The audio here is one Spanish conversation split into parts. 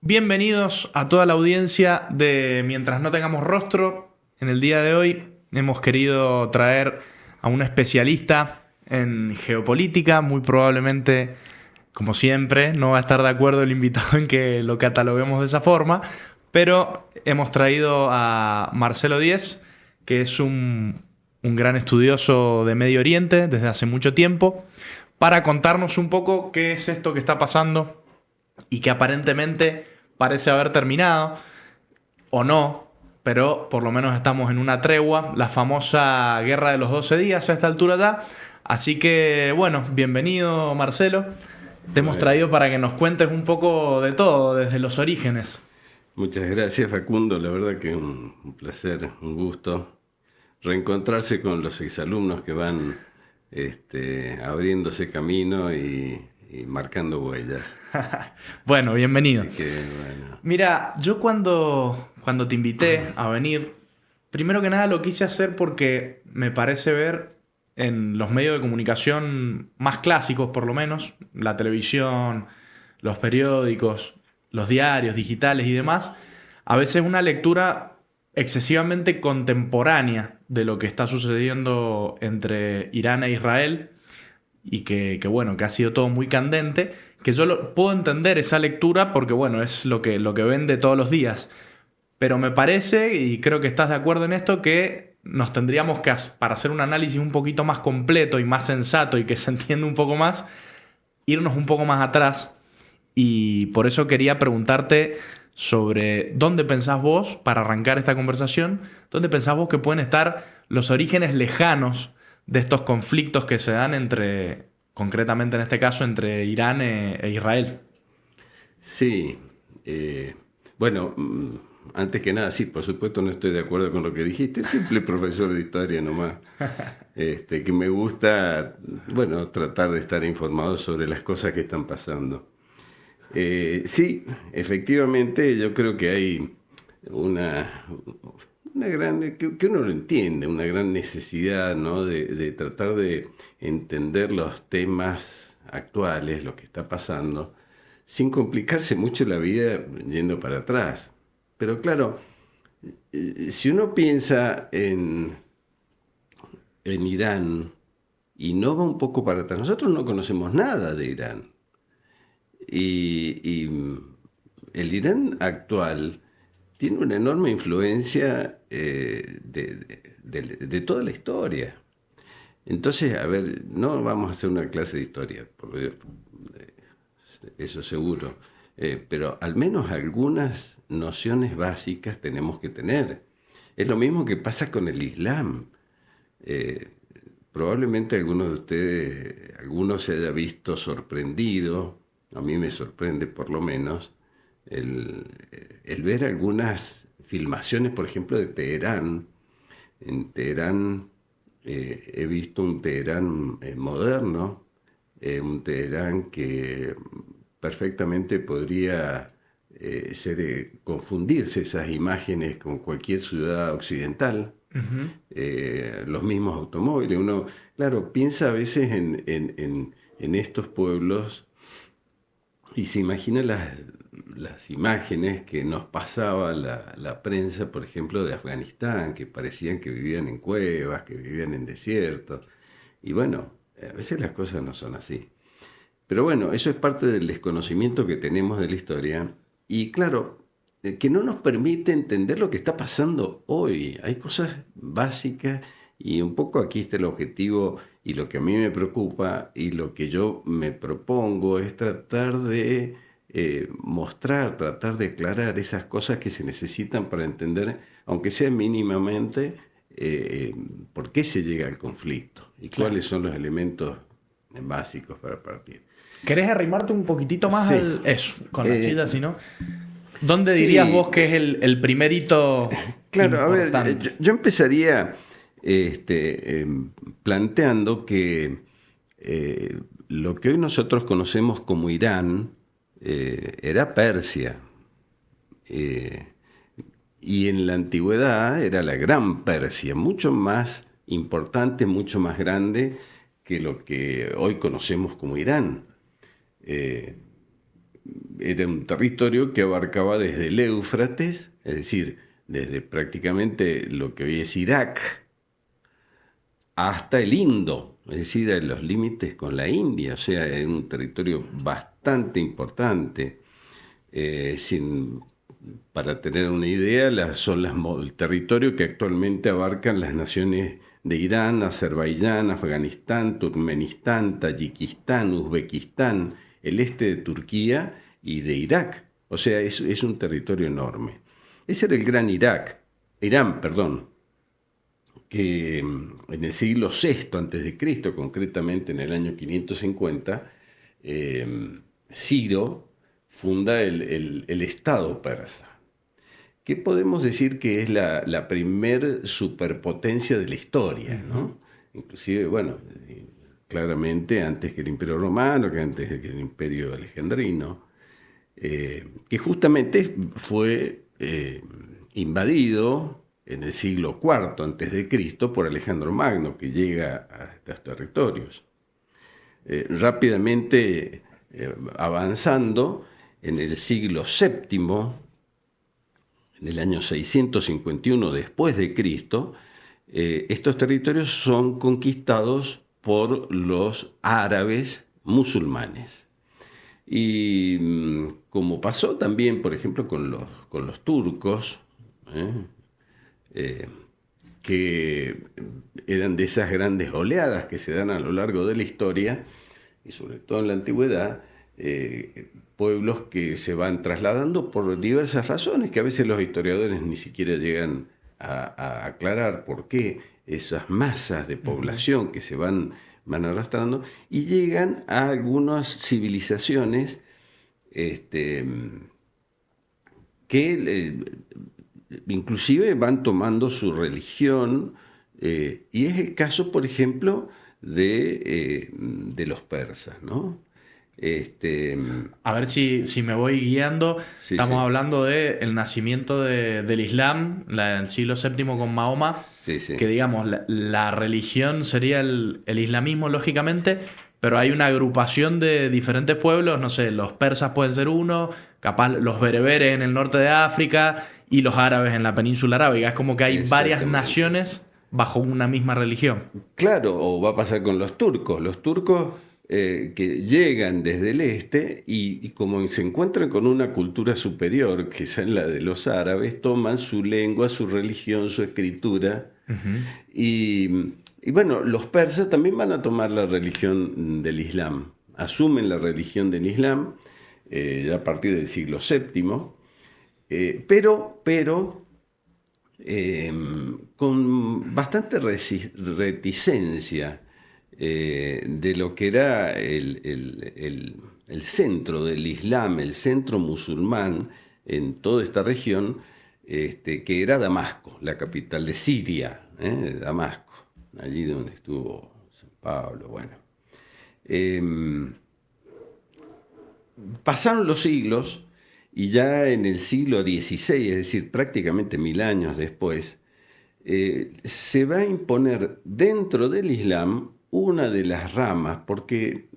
Bienvenidos a toda la audiencia de Mientras no tengamos rostro. En el día de hoy hemos querido traer a un especialista en geopolítica. Muy probablemente, como siempre, no va a estar de acuerdo el invitado en que lo cataloguemos de esa forma, pero hemos traído a Marcelo Díez, que es un gran estudioso de Medio Oriente desde hace mucho tiempo, para contarnos un poco qué es esto que está pasando y que aparentemente parece haber terminado, o no, pero por lo menos estamos en una tregua, la famosa guerra de los 12 días a esta altura ya. Así que, bueno, bienvenido Marcelo. Te hemos Bueno, traído para que nos cuentes un poco de todo, desde los orígenes. muchas gracias Facundo, la verdad que un placer, un gusto reencontrarse con los exalumnos que van abriéndose camino y marcando huellas. Bueno, bienvenido. Así que bueno, Mira, yo cuando te invité a venir, primero que nada lo quise hacer porque me parece ver en los medios de comunicación más clásicos, por lo menos, la televisión, los periódicos, los diarios digitales y demás, a veces una lectura excesivamente contemporánea de lo que está sucediendo entre Irán e Israel y bueno, que ha sido todo muy candente, que yo puedo entender esa lectura porque, bueno, es lo que vende todos los días. Pero me parece, y creo que estás de acuerdo en esto, que nos tendríamos que, para hacer un análisis un poquito más completo y más sensato y que se entienda un poco más, irnos un poco más atrás. Y por eso quería preguntarte sobre dónde pensás vos, para arrancar esta conversación, dónde pensás vos que pueden estar los orígenes lejanos de estos conflictos que se dan entre, concretamente en este caso, entre Irán e Israel. sí, bueno, antes que nada, sí, por supuesto no estoy de acuerdo con lo que dijiste, simple profesor de historia nomás, que me gusta, bueno, tratar de estar informado sobre las cosas que están pasando. Sí, efectivamente, yo creo que hay una, una gran, que uno lo entiende, una gran necesidad, ¿no? De tratar de entender los temas actuales, lo que está pasando, sin complicarse mucho la vida yendo para atrás. Pero claro, si uno piensa en Irán y no va un poco para atrás, nosotros no conocemos nada de Irán. Y el Irán actual tiene una enorme influencia de toda la historia. Entonces, a ver, no vamos a hacer una clase de historia, por Dios, eso seguro, pero al menos algunas nociones básicas tenemos que tener. Es lo mismo que pasa con el Islam. Eh, Probablemente algunos de ustedes, algunos se haya visto sorprendido, a mí me sorprende por lo menos, el, el ver algunas filmaciones, por ejemplo, de Teherán. En Teherán he visto un Teherán moderno, un Teherán que perfectamente podría confundirse esas imágenes con cualquier ciudad occidental, Ujú. los mismos automóviles. Uno, claro, piensa a veces en estos pueblos y se imagina las imágenes que nos pasaba la prensa, por ejemplo, de Afganistán, que parecían que vivían en cuevas, que vivían en desiertos. Y bueno, a veces las cosas no son así. Pero bueno, eso es parte del desconocimiento que tenemos de la historia. Y claro, que no nos permite entender lo que está pasando hoy. Hay cosas básicas y un poco aquí está el objetivo y lo que a mí me preocupa y lo que yo me propongo es tratar de mostrar, tratar de aclarar esas cosas que se necesitan para entender, aunque sea mínimamente, eh, por qué se llega al conflicto y Claro. cuáles son los elementos básicos para partir. ¿Querés arrimarte un poquitito más Sí, al eso, con la eh, silla, si no? ¿Dónde dirías vos sí, que es el primer hito claro, a ver, importante? yo empezaría planteando que lo que hoy nosotros conocemos como Irán era Persia. eh, y en la antigüedad era la Gran Persia, mucho más importante, mucho más grande que lo que hoy conocemos como Irán. Eh, era un territorio que abarcaba desde el Éufrates, es decir, desde prácticamente lo que hoy es Irak, hasta el Indo, es decir, en los límites con la India, o sea, es un territorio bastante importante. Sin, para tener una idea, el territorio que actualmente abarcan las naciones de Irán, Azerbaiyán, Afganistán, Turkmenistán, Tayikistán, Uzbekistán, el este de Turquía y de Irak. O sea, es un territorio enorme. Ese era el gran Irán, perdón, que en el siglo VI a.C., concretamente en el año 550, Ciro funda el Estado persa, que podemos decir que es la primer superpotencia de la historia, ¿no? Inclusive, bueno, claramente antes que el Imperio Romano, que antes que el Imperio Alejandrino, que justamente fue invadido en el siglo IV a.C. por Alejandro Magno, que llega a estos territorios. Rápidamente avanzando, en el siglo VII, en el año 651 después de Cristo, estos territorios son conquistados por los árabes musulmanes. Y como pasó también, por ejemplo, con los turcos, que eran de esas grandes oleadas que se dan a lo largo de la historia, y sobre todo en la antigüedad, pueblos que se van trasladando por diversas razones, que a veces los historiadores ni siquiera llegan a aclarar por qué esas masas de población que se van arrastrando, y llegan a algunas civilizaciones que inclusive van tomando su religión, y es el caso, por ejemplo, de los persas, ¿no? A ver si me voy guiando. Sí, Estamos sí, hablando del nacimiento del Islam, el siglo VII con Mahoma, sí, sí. que digamos, la religión sería el islamismo, lógicamente, pero hay una agrupación de diferentes pueblos, no sé, los persas pueden ser uno, capaz los bereberes en el norte de África y los árabes en la península arábiga. Es como que hay varias Exactamente. naciones bajo una misma religión. Claro, o va a pasar con los turcos. Los turcos que llegan desde el este y como se encuentran con una cultura superior, que es la de los árabes, toman su lengua, su religión, su escritura. Ujú. Y bueno, los persas también van a tomar la religión del Islam. Asumen la religión del Islam ya a partir del siglo VII, pero eh, con bastante reticencia de lo que era el centro del Islam, el centro musulmán en toda esta región, que era Damasco, la capital de Siria, Damasco, allí donde estuvo San Pablo. Bueno, eh, pasaron los siglos y ya en el siglo XVI, es decir, prácticamente 1000 años después, se va a imponer dentro del Islam una de las ramas, porque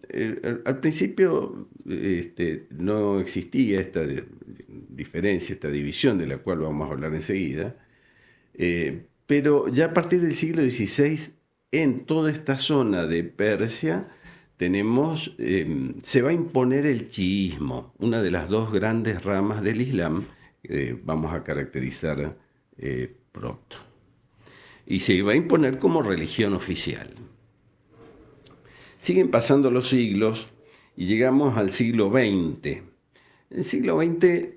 al principio no existía esta diferencia, esta división de la cual vamos a hablar enseguida, pero ya a partir del siglo XVI, en toda esta zona de Persia, se va a imponer el chiismo, una de las dos grandes ramas del Islam que vamos a caracterizar pronto. Y se va a imponer como religión oficial. Siguen pasando los siglos y llegamos al siglo XX. En el siglo XX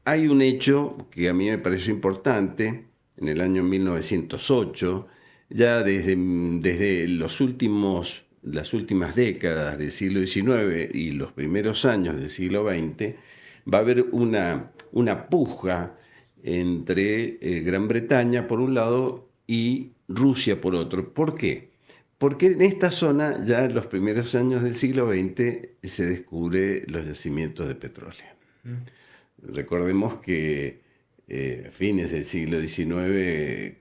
hay un hecho que a mí me pareció importante, en el año 1908, ya desde las últimas décadas del siglo XIX y los primeros años del siglo XX, va a haber una puja entre Gran Bretaña por un lado y Rusia por otro. ¿Por qué? Porque en esta zona, ya en los primeros años del siglo XX, se descubre los yacimientos de petróleo. Recordemos que a fines del siglo XIX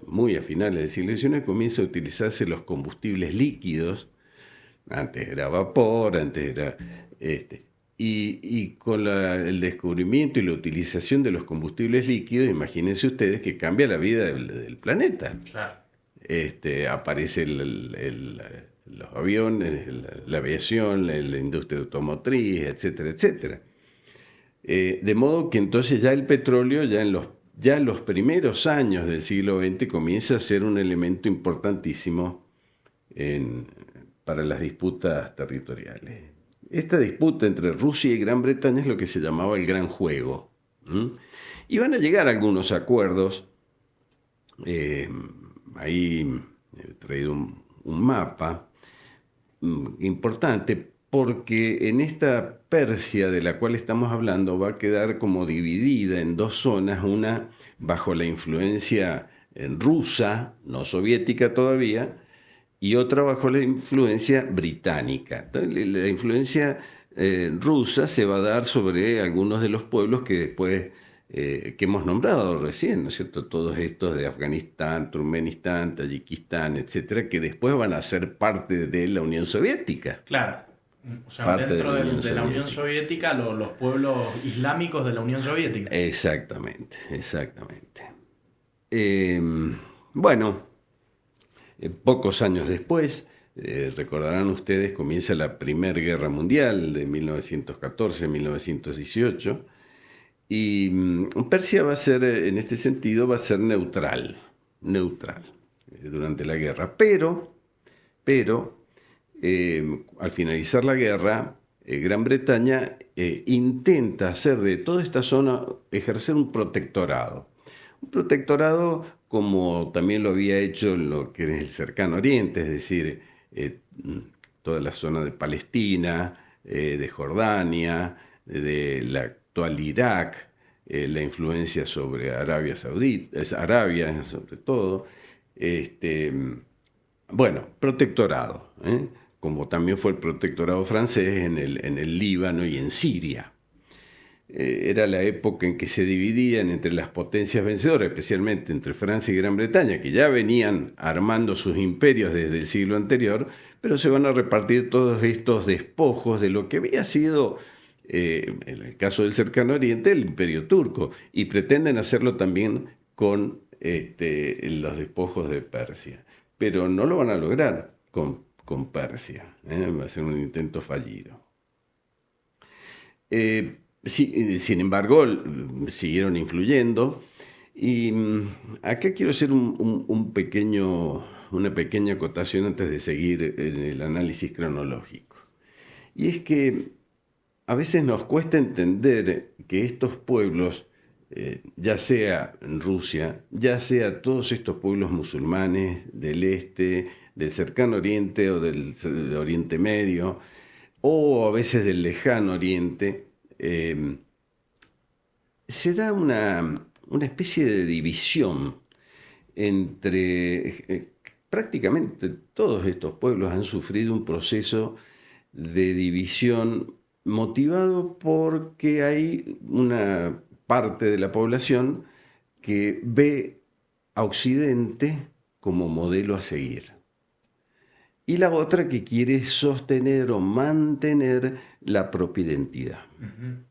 muy a finales del siglo XIX comienza a utilizarse los combustibles líquidos Antes era vapor, antes era... y con el descubrimiento y la utilización de los combustibles líquidos, imagínense ustedes que cambia la vida del planeta. Claro. Aparecen los aviones, la aviación, la industria automotriz, etcétera, etcétera. De modo que entonces ya el petróleo, ya en los primeros años del siglo XX, comienza a ser un elemento importantísimo para las disputas territoriales. Esta disputa entre Rusia y Gran Bretaña es lo que se llamaba el Gran Juego. Y van a llegar algunos acuerdos. Ahí he traído un mapa importante, porque en esta Persia de la cual estamos hablando va a quedar como dividida en dos zonas, una bajo la influencia rusa, no soviética todavía, y otra bajo la influencia británica. La influencia rusa se va a dar sobre algunos de los pueblos que después que hemos nombrado recién, ¿no es cierto? Todos estos de Afganistán, Turkmenistán, Tayikistán, etcétera, que después van a ser parte de la Unión Soviética. Claro. O sea, dentro de la Unión Soviética, los pueblos islámicos de la Unión Soviética. Exactamente, exactamente. Bueno, pocos años después, recordarán ustedes, comienza la Primera Guerra Mundial de 1914-1918, y Persia va a ser, en este sentido, va a ser neutral durante la guerra. Pero al finalizar la guerra, Gran Bretaña intenta hacer de toda esta zona, ejercer un protectorado. Un protectorado como también lo había hecho en lo que es el Cercano Oriente, es decir, toda la zona de Palestina, de Jordania, de la actual Irak, la influencia sobre Arabia Saudita, Arabia sobre todo, bueno, protectorado, como también fue el protectorado francés en el Líbano y en Siria. Era la época en que se dividían entre las potencias vencedoras, especialmente entre Francia y Gran Bretaña, que ya venían armando sus imperios desde el siglo anterior, pero se van a repartir todos estos despojos de lo que había sido, en el caso del Cercano Oriente, el Imperio Turco, y pretenden hacerlo también con los despojos de Persia. Pero no lo van a lograr con Persia, va a ser un intento fallido. Sin embargo, siguieron influyendo, y acá quiero hacer una pequeña acotación antes de seguir en el análisis cronológico. Y es que a veces nos cuesta entender que estos pueblos, ya sea en Rusia, ya sea todos estos pueblos musulmanes del este, del Cercano Oriente o del Oriente Medio, o a veces del Lejano Oriente, se da una especie de división entre... prácticamente todos estos pueblos han sufrido un proceso de división motivado porque hay una parte de la población que ve a Occidente como modelo a seguir, y la otra que quiere sostener o mantener la propia identidad. Uh-huh.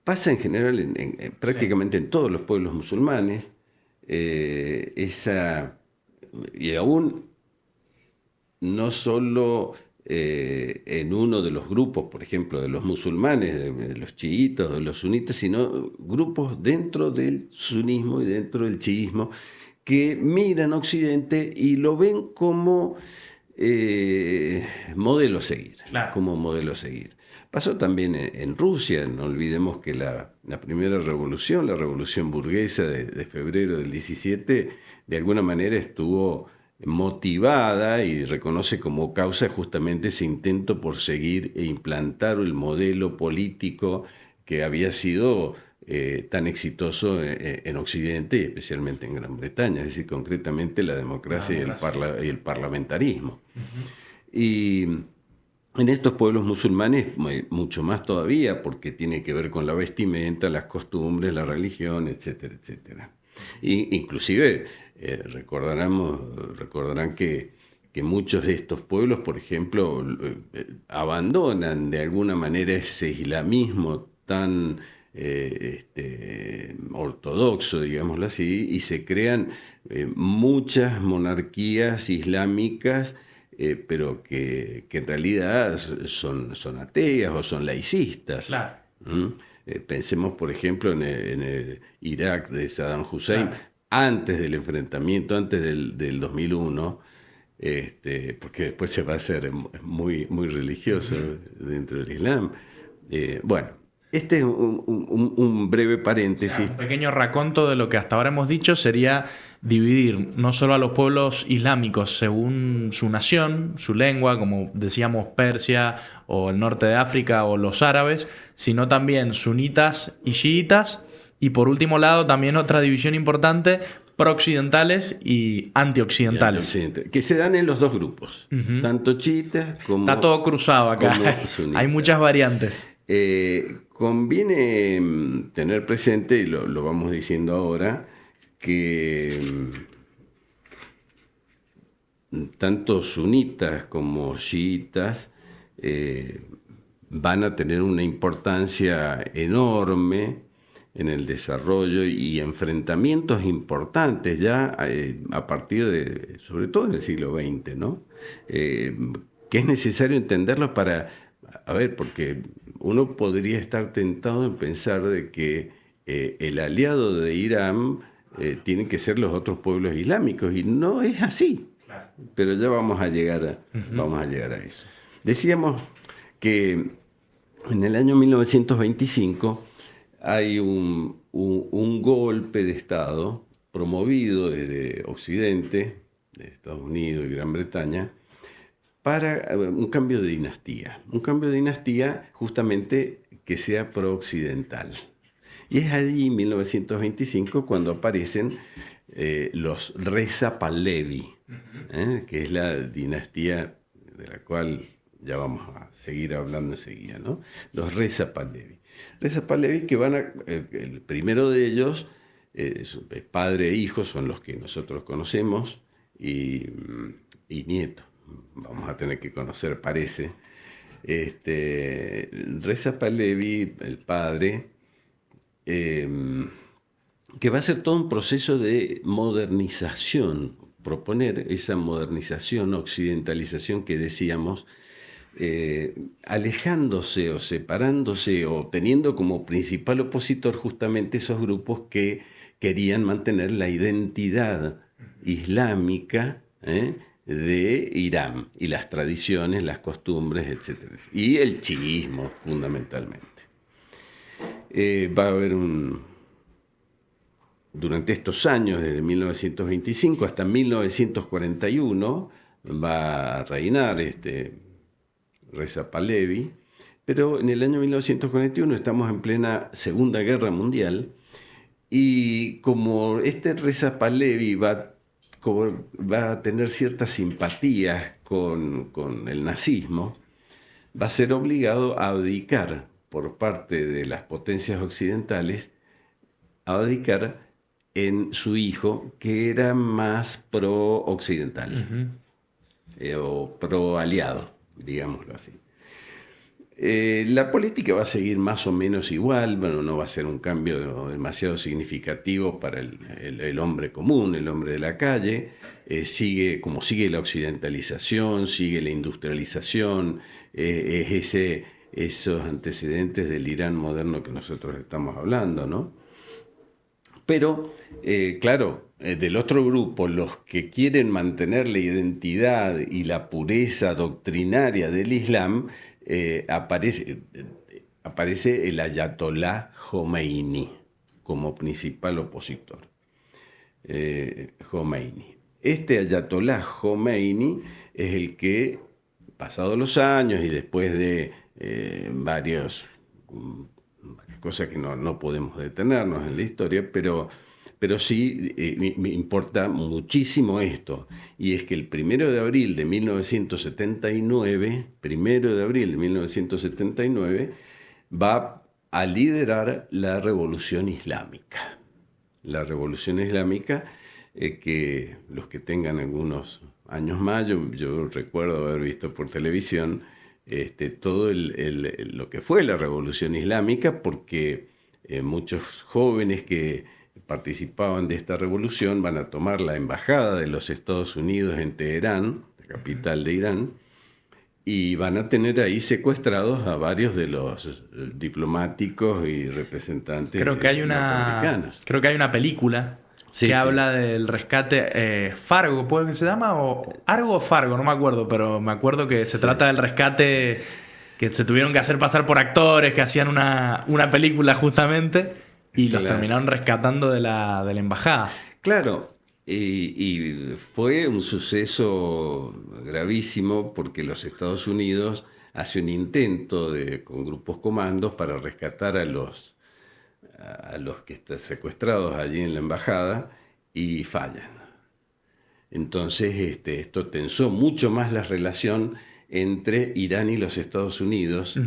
Pasa en general prácticamente en todos los pueblos musulmanes, y aún no solo en uno de los grupos, por ejemplo, de los musulmanes, de los chiitas o de los sunitas, sino grupos dentro del sunismo y dentro del chiismo que miran a Occidente y lo ven como modelo a seguir. Claro. Como modelo a seguir. Pasó también en Rusia, no olvidemos que la primera revolución, la revolución burguesa de febrero del 17, de alguna manera estuvo motivada y reconoce como causa justamente ese intento por seguir e implantar el modelo político que había sido tan exitoso en Occidente y especialmente en Gran Bretaña, es decir, concretamente la democracia y el parlamentarismo. Uh-huh. Y en estos pueblos musulmanes mucho más todavía, porque tiene que ver con la vestimenta, las costumbres, la religión, etcétera, etcétera. Y inclusive recordarán que que muchos de estos pueblos, por ejemplo, abandonan de alguna manera ese islamismo tan ortodoxo, digámoslo así, y se crean muchas monarquías islámicas, pero que en realidad son ateas o son laicistas. Claro, ¿Mm? Pensemos, por ejemplo, en el Irak de Saddam Hussein, claro. antes del enfrentamiento, antes del 2001, porque después se va a hacer muy religioso Ujú. dentro del Islam. Bueno, este es un breve O sea, paréntesis. un pequeño raconto de lo que hasta ahora hemos dicho sería dividir no solo a los pueblos islámicos según su nación, su lengua, como decíamos Persia o el norte de África o los árabes, sino también sunitas y chiitas. Y por último lado también otra división importante, prooccidentales y Y antioccidentales. antioxidante, que se dan en los dos grupos, Ujú. tanto chiitas Está todo cruzado acá. como Hay sunitas. muchas variantes. Conviene tener presente, y lo vamos diciendo ahora, que tanto sunitas como chiitas eh, van a tener una importancia enorme en el desarrollo y enfrentamientos importantes ya a partir de, sobre todo en el siglo XX, ¿no? Eh, que es necesario entenderlos para, a ver, porque uno podría estar tentado en pensar de que el aliado de Irán tienen que ser los otros pueblos islámicos, y no es así. Pero ya vamos a llegar a eso. Decíamos que en el año 1925 hay un golpe de Estado promovido desde Occidente, de Estados Unidos y Gran Bretaña, para un cambio de dinastía. Un cambio de dinastía justamente que sea pro-occidental. Y es allí, en 1925, cuando aparecen los Reza Pahlavi, que es la dinastía de la cual ya vamos a seguir hablando enseguida, ¿no? Los Reza Pahlavi. Reza Pahlavi que van a, el primero de ellos, padre e hijo, son los que nosotros conocemos, y nieto. Vamos a tener que conocer, parece. Reza Pahlavi, el padre, eh, que va a ser todo un proceso de modernización, proponer esa modernización, occidentalización que decíamos, alejándose o separándose o teniendo como principal opositor justamente esos grupos que querían mantener la identidad islámica de Irán y las tradiciones, las costumbres, etcétera, y el chiismo fundamentalmente. Va a haber durante estos años, desde 1925 hasta 1941, va a reinar Reza Pahlavi, pero en el año 1941 estamos en plena Segunda Guerra Mundial, y como Reza Pahlavi va a tener ciertas simpatías con el nazismo, va a ser obligado a abdicar por parte de las potencias occidentales, a abdicar en su hijo, que era más pro-occidental, o pro-aliado, digámoslo así. La política va a seguir más o menos igual, bueno, no va a ser un cambio demasiado significativo para el hombre común, el hombre de la calle. Sigue la occidentalización, sigue la industrialización, esos antecedentes del Irán moderno que nosotros estamos hablando, ¿no? Pero, claro, del otro grupo, los que quieren mantener la identidad y la pureza doctrinaria del Islam, aparece el Ayatolá Jomeini como principal opositor. Jomeini. Este Ayatolá Jomeini es el que, pasados los años y después de varias cosas que no podemos detenernos en la historia, pero sí me importa muchísimo esto, y es que el 1 de abril de 1979, va a liderar la revolución islámica. La revolución islámica, que los que tengan algunos años más, yo recuerdo haber visto por televisión todo lo que fue la Revolución Islámica, porque muchos jóvenes que participaban de esta revolución van a tomar la embajada de los Estados Unidos en Teherán, la capital de Irán, y van a tener ahí secuestrados a varios de los diplomáticos y representantes norteamericanos. Creo que hay una película que habla del rescate Fargo, ¿puede que se llama? O Argo o Fargo, no me acuerdo, pero me acuerdo que se trata del rescate, que se tuvieron que hacer pasar por actores que hacían una película justamente y los terminaron rescatando de la embajada. Claro, y fue un suceso gravísimo porque los Estados Unidos hace un intento con grupos comandos para rescatar a los que están secuestrados allí en la embajada y fallan. Entonces esto tensó mucho más la relación entre Irán y los Estados Unidos,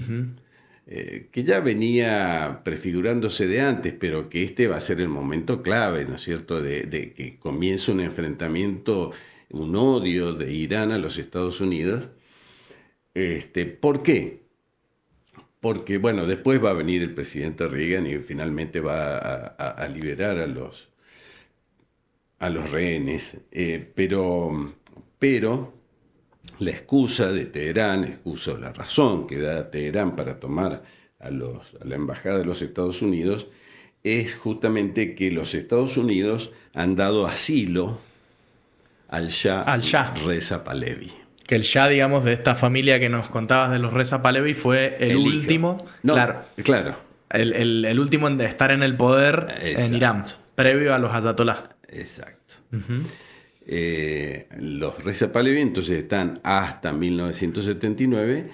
que ya venía prefigurándose de antes, pero que va a ser el momento clave, ¿no es cierto?, de que comience un enfrentamiento, un odio de Irán a los Estados Unidos. ¿Por qué? Porque, bueno, después va a venir el presidente Reagan y finalmente va a liberar a los rehenes. Pero la excusa de Teherán, la razón que da Teherán para tomar a la embajada de los Estados Unidos, es justamente que los Estados Unidos han dado asilo al Shah Reza Pahlavi. Que el Shah, digamos, de esta familia que nos contabas de los Reza Pahlavi fue el último. Claro. El último en estar en el poder. Exacto. En Irán, previo a los ayatolás. Exacto. Los Reza Pahlavi entonces están hasta 1979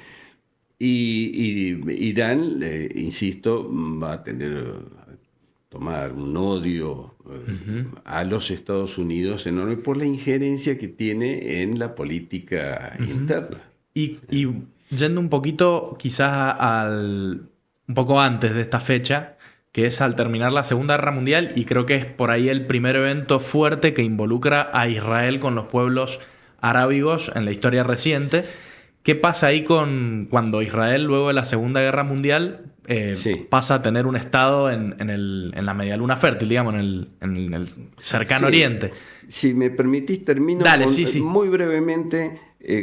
y Irán, insisto, va a tomar un odio a los Estados Unidos enorme por la injerencia que tiene en la política interna. Y yendo un poquito quizás un poco antes de esta fecha, que es al terminar la Segunda Guerra Mundial, y creo que es por ahí el primer evento fuerte que involucra a Israel con los pueblos arábigos en la historia reciente. ¿Qué pasa ahí cuando Israel, luego de la Segunda Guerra Mundial, pasa a tener un estado en la medialuna fértil, digamos, en el cercano Oriente? Si me permitís, termino muy brevemente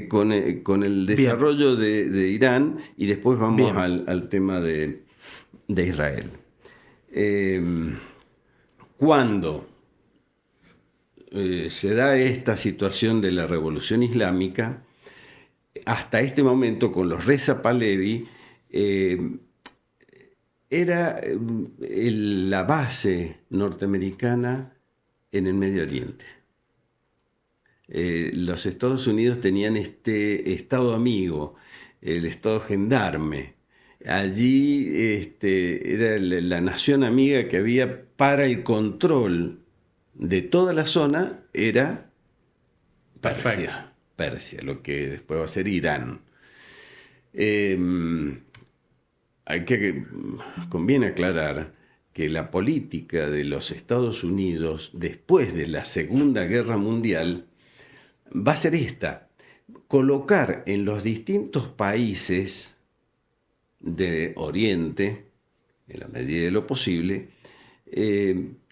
con el desarrollo de Irán y después vamos al tema de Israel. Cuando se da esta situación de la Revolución Islámica, hasta este momento con los Reza Pahlavi, era la base norteamericana en el Medio Oriente. Los Estados Unidos tenían este estado amigo, el estado gendarme. Allí era la nación amiga que había para el control de toda la zona, era Persia, lo que después va a ser Irán. Conviene aclarar que la política de los Estados Unidos después de la Segunda Guerra Mundial va a ser esta: colocar en los distintos países de Oriente, en la medida de lo posible,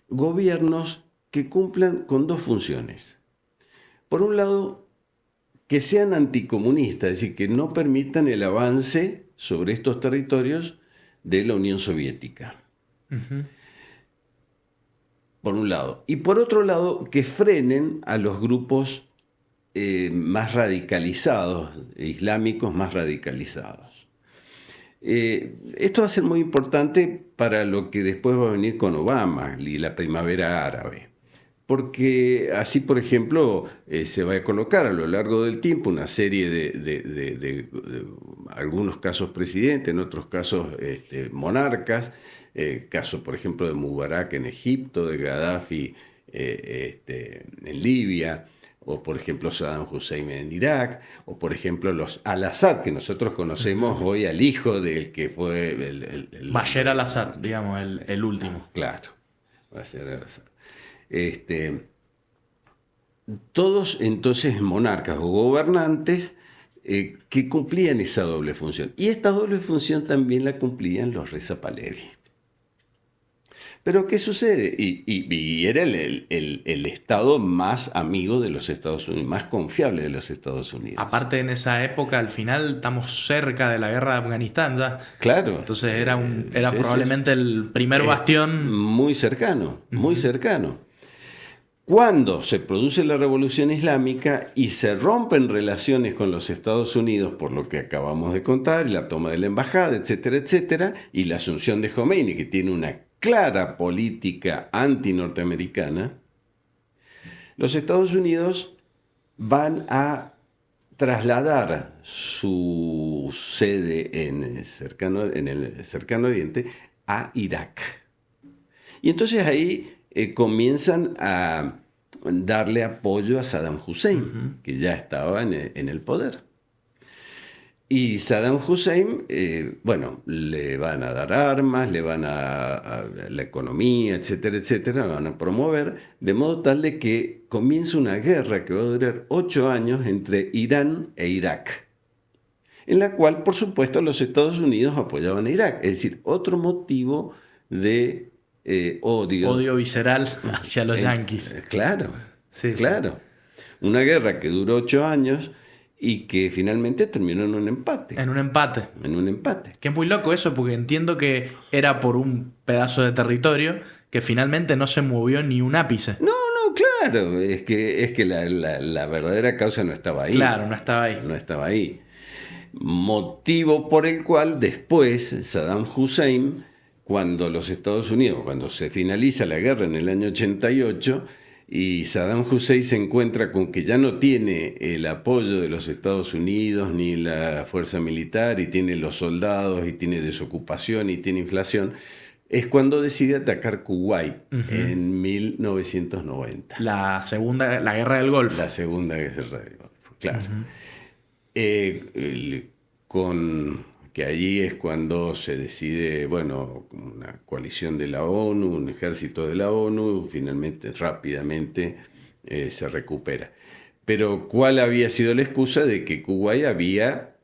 gobiernos que cumplan con dos funciones. Por un lado, que sean anticomunistas, es decir, que no permitan el avance sobre estos territorios de la Unión Soviética. Por un lado. Y por otro lado, que frenen a los grupos más radicalizados, islámicos más radicalizados. Esto va a ser muy importante para lo que después va a venir con Obama y la primavera árabe. Porque así, por ejemplo, se va a colocar a lo largo del tiempo una serie de algunos casos presidentes, en otros casos monarcas, caso, por ejemplo, de Mubarak en Egipto, de Gaddafi en Libia, o por ejemplo Saddam Hussein en Irak, o por ejemplo los Al-Assad, que nosotros conocemos hoy al hijo del que fue el Bashar al-Assad, digamos, el último. Claro, Bashar al-Assad. todos entonces monarcas o gobernantes que cumplían esa doble función. Y esta doble función también la cumplían los Reza Pahlavi. Pero ¿qué sucede? Y era el Estado más amigo de los Estados Unidos, más confiable de los Estados Unidos. Aparte, en esa época, al final, estamos cerca de la guerra de Afganistán ya. Claro. Entonces era Sí, probablemente el primer bastión. Muy cercano, muy cercano. Cuando se produce la Revolución Islámica y se rompen relaciones con los Estados Unidos, por lo que acabamos de contar, y la toma de la embajada, etcétera, etcétera, y la asunción de Khomeini, que tiene una clara política anti-norteamericana, los Estados Unidos van a trasladar su sede en el cercano Oriente a Irak. Y entonces ahí comienzan a darle apoyo a Saddam Hussein, que ya estaba en el poder. Y Saddam Hussein, le van a dar armas, le van a la economía, etcétera, etcétera, la van a promover, de modo tal de que comienza una guerra que va a durar 8 años entre Irán e Irak, en la cual, por supuesto, los Estados Unidos apoyaban a Irak. Es decir, otro motivo de odio visceral hacia los yanquis. Claro, Sí, claro. Sí. Una guerra que duró 8 años y que finalmente terminó en un empate. En un empate. En un empate. Que es muy loco eso, porque entiendo que era por un pedazo de territorio que finalmente no se movió ni un ápice. No, claro. Es que la verdadera causa no estaba ahí. Claro, no estaba ahí. No estaba ahí. Motivo por el cual después Saddam Hussein, cuando se finaliza la guerra en el año 88, y Saddam Hussein se encuentra con que ya no tiene el apoyo de los Estados Unidos ni la fuerza militar, y tiene los soldados, y tiene desocupación, y tiene inflación, es cuando decide atacar Kuwait en 1990. La guerra del Golfo. La segunda guerra del Golfo, claro. Que allí es cuando se decide, una coalición de la ONU, un ejército de la ONU, finalmente, rápidamente se recupera. Pero ¿cuál había sido la excusa de que Kuwait había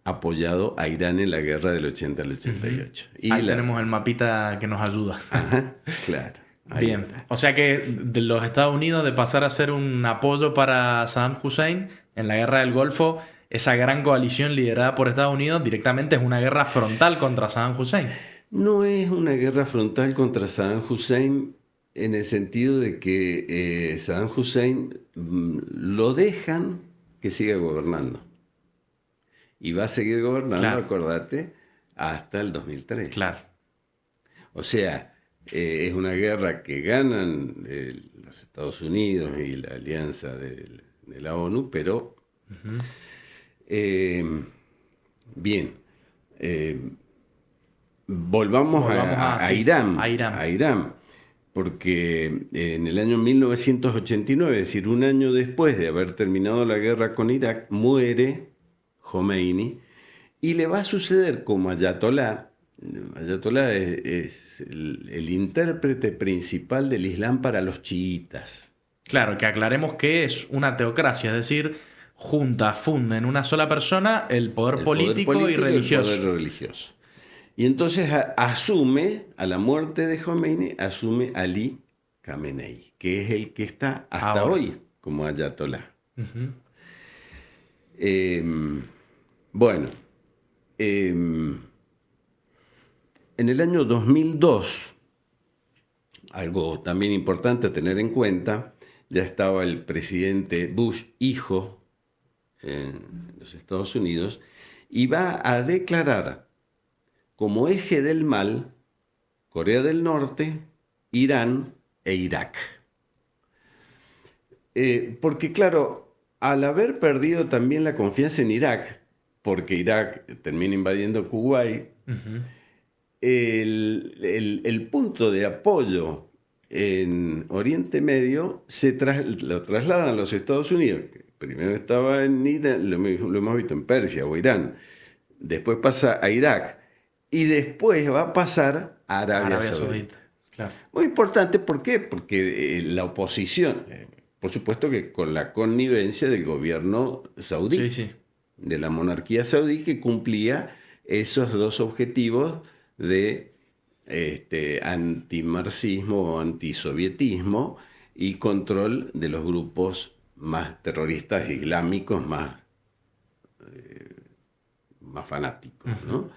apoyado a Irán en la guerra del 80 al 88? Y ahí tenemos el mapita que nos ayuda. Ajá, claro. Bien, está. O sea que de los Estados Unidos, de pasar a ser un apoyo para Saddam Hussein en la guerra del Golfo, esa gran coalición liderada por Estados Unidos directamente es una guerra frontal contra Saddam Hussein. No es una guerra frontal contra Saddam Hussein en el sentido de que Saddam Hussein lo dejan que siga gobernando. Y va a seguir gobernando, claro, acordate, hasta el 2003. Claro. O sea, es una guerra que ganan los Estados Unidos y la alianza de la ONU, pero... bien, volvamos a Irán. A Irán, porque en el año 1989, es decir, un año después de haber terminado la guerra con Irak, muere Khomeini y le va a suceder como Ayatollah. Ayatollah es el intérprete principal del Islam para los chiitas. Claro, que aclaremos que es una teocracia, es decir, funda en una sola persona el poder político y religioso. El poder religioso. Y entonces asume, a la muerte de Khomeini, asume Ali Khamenei, que es el que está hasta hoy como Ayatollah. En el año 2002, algo también importante a tener en cuenta, ya estaba el presidente Bush, hijo, en los Estados Unidos, y va a declarar como eje del mal Corea del Norte, Irán e Irak. Porque claro, al haber perdido también la confianza en Irak, porque Irak termina invadiendo Kuwait, el punto de apoyo en Oriente Medio lo trasladan a los Estados Unidos. Primero estaba en Irán, lo hemos visto en Persia o Irán, después pasa a Irak y después va a pasar a Arabia Saudita. Claro. Muy importante, ¿por qué? Porque la oposición, por supuesto que con la connivencia del gobierno saudí, Sí, sí. de la monarquía saudí, que cumplía esos dos objetivos de antimarxismo o antisovietismo y control de los grupos más terroristas islámicos, más fanáticos, ¿no?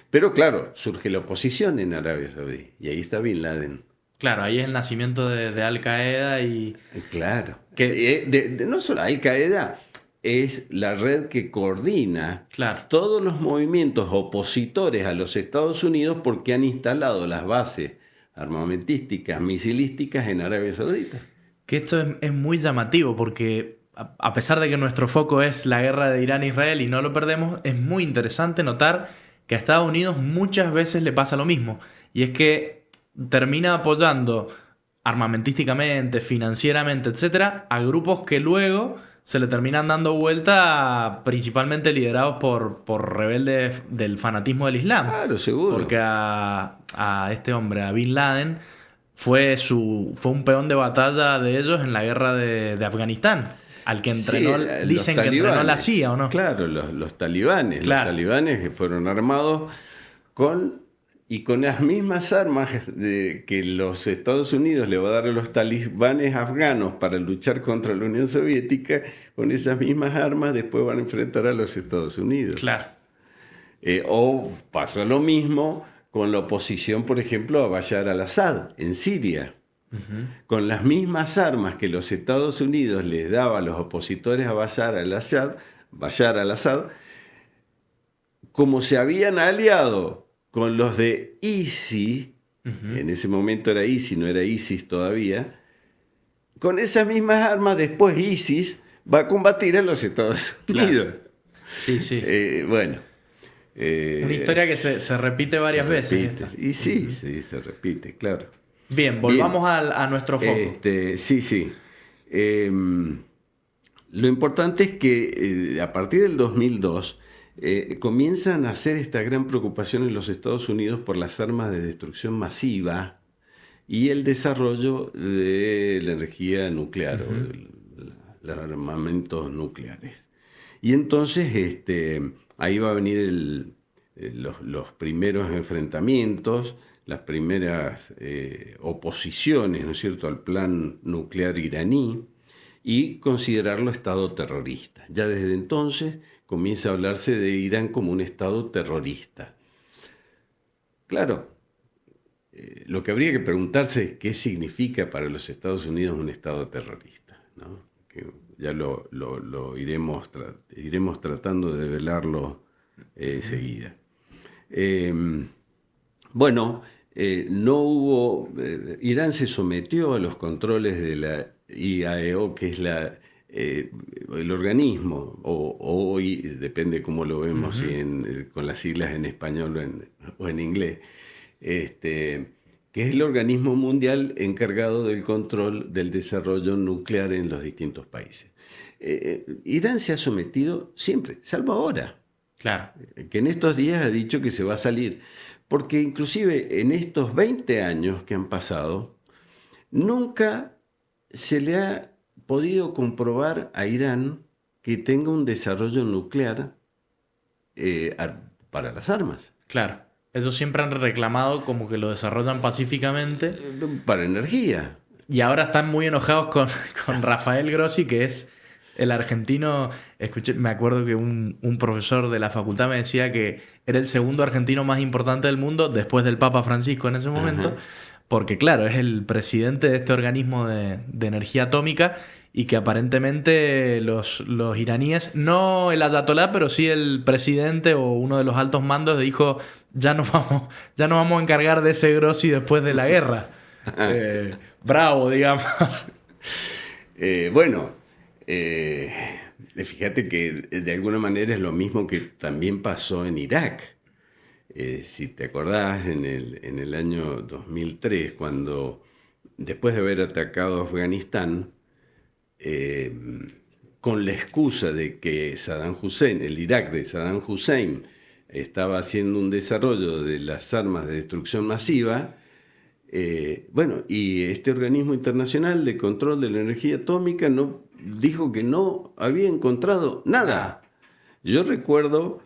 Pero claro, surge la oposición en Arabia Saudí y ahí está Bin Laden. Claro, ahí es el nacimiento de Al Qaeda y Claro. que, No solo Al Qaeda es la red que coordina claro, todos los movimientos opositores a los Estados Unidos porque han instalado las bases armamentísticas, misilísticas en Arabia Saudita. que esto es muy llamativo porque a pesar de que nuestro foco es la guerra de Irán e Israel y no lo perdemos, es muy interesante notar que a Estados Unidos muchas veces le pasa lo mismo. Y es que termina apoyando armamentísticamente, financieramente, etcétera, a grupos que luego se le terminan dando vuelta, principalmente liderados por rebeldes del fanatismo del Islam. Claro, seguro. Porque a este hombre, a Bin Laden, fue un peón de batalla de ellos en la guerra de Afganistán, al que entrenó, Sí, dicen los que entrenó la talibanes. CIA, ¿o no? Claro, los talibanes. Claro. Los talibanes que fueron armados con las mismas armas que los Estados Unidos le va a dar a los talibanes afganos para luchar contra la Unión Soviética, con esas mismas armas después van a enfrentar a los Estados Unidos. Claro. O pasó lo mismo con la oposición, por ejemplo, a Bashar al-Assad en Siria. Con las mismas armas que los Estados Unidos les daba a los opositores a Bashar al-Assad, como se habían aliado con los de ISIS, en ese momento era ISIS, no era ISIS todavía, con esas mismas armas después ISIS va a combatir a los Estados Unidos. Sí, sí. Bueno. Una historia que se repite varias veces. Y sí, sí, se repite, claro. Bien, volvamos a nuestro foco. Sí. Lo importante es que a partir del 2002 comienzan a hacer esta gran preocupación en los Estados Unidos por las armas de destrucción masiva y el desarrollo de la energía nuclear, o de los armamentos nucleares. Y entonces ahí va a venir los primeros enfrentamientos, las primeras oposiciones, ¿no es cierto?, al plan nuclear iraní y considerarlo Estado terrorista. Ya desde entonces comienza a hablarse de Irán como un Estado terrorista. Claro, lo que habría que preguntarse es qué significa para los Estados Unidos un Estado terrorista, ¿no? Que ya lo iremos tratando de velarlo seguida. No hubo. Irán se sometió a los controles de la IAEO, que es el organismo, o hoy, depende cómo lo vemos, si con las siglas en español o en inglés, que es el organismo mundial encargado del control del desarrollo nuclear en los distintos países. Irán se ha sometido siempre, salvo ahora. Claro. Que en estos días ha dicho que se va a salir. Porque inclusive en estos 20 años que han pasado, nunca se le ha podido comprobar a Irán que tenga un desarrollo nuclear para las armas. Claro. Ellos siempre han reclamado como que lo desarrollan pacíficamente. Para energía. Y ahora están muy enojados con Rafael Grossi, que es el argentino. Me acuerdo que un profesor de la facultad me decía que era el segundo argentino más importante del mundo después del Papa Francisco en ese momento. Porque claro, es el presidente de este organismo de energía atómica y que aparentemente los iraníes, no el ayatolá, pero sí el presidente o uno de los altos mandos dijo, ya nos vamos a encargar de ese Grossi después de la guerra. Bravo, digamos. Fíjate que de alguna manera es lo mismo que también pasó en Irak. Si te acordás, en el año 2003, cuando después de haber atacado a Afganistán, con la excusa de que Saddam Hussein, el Irak de Saddam Hussein, estaba haciendo un desarrollo de las armas de destrucción masiva, Bueno, y este organismo internacional de control de la energía atómica dijo que no había encontrado nada. Yo recuerdo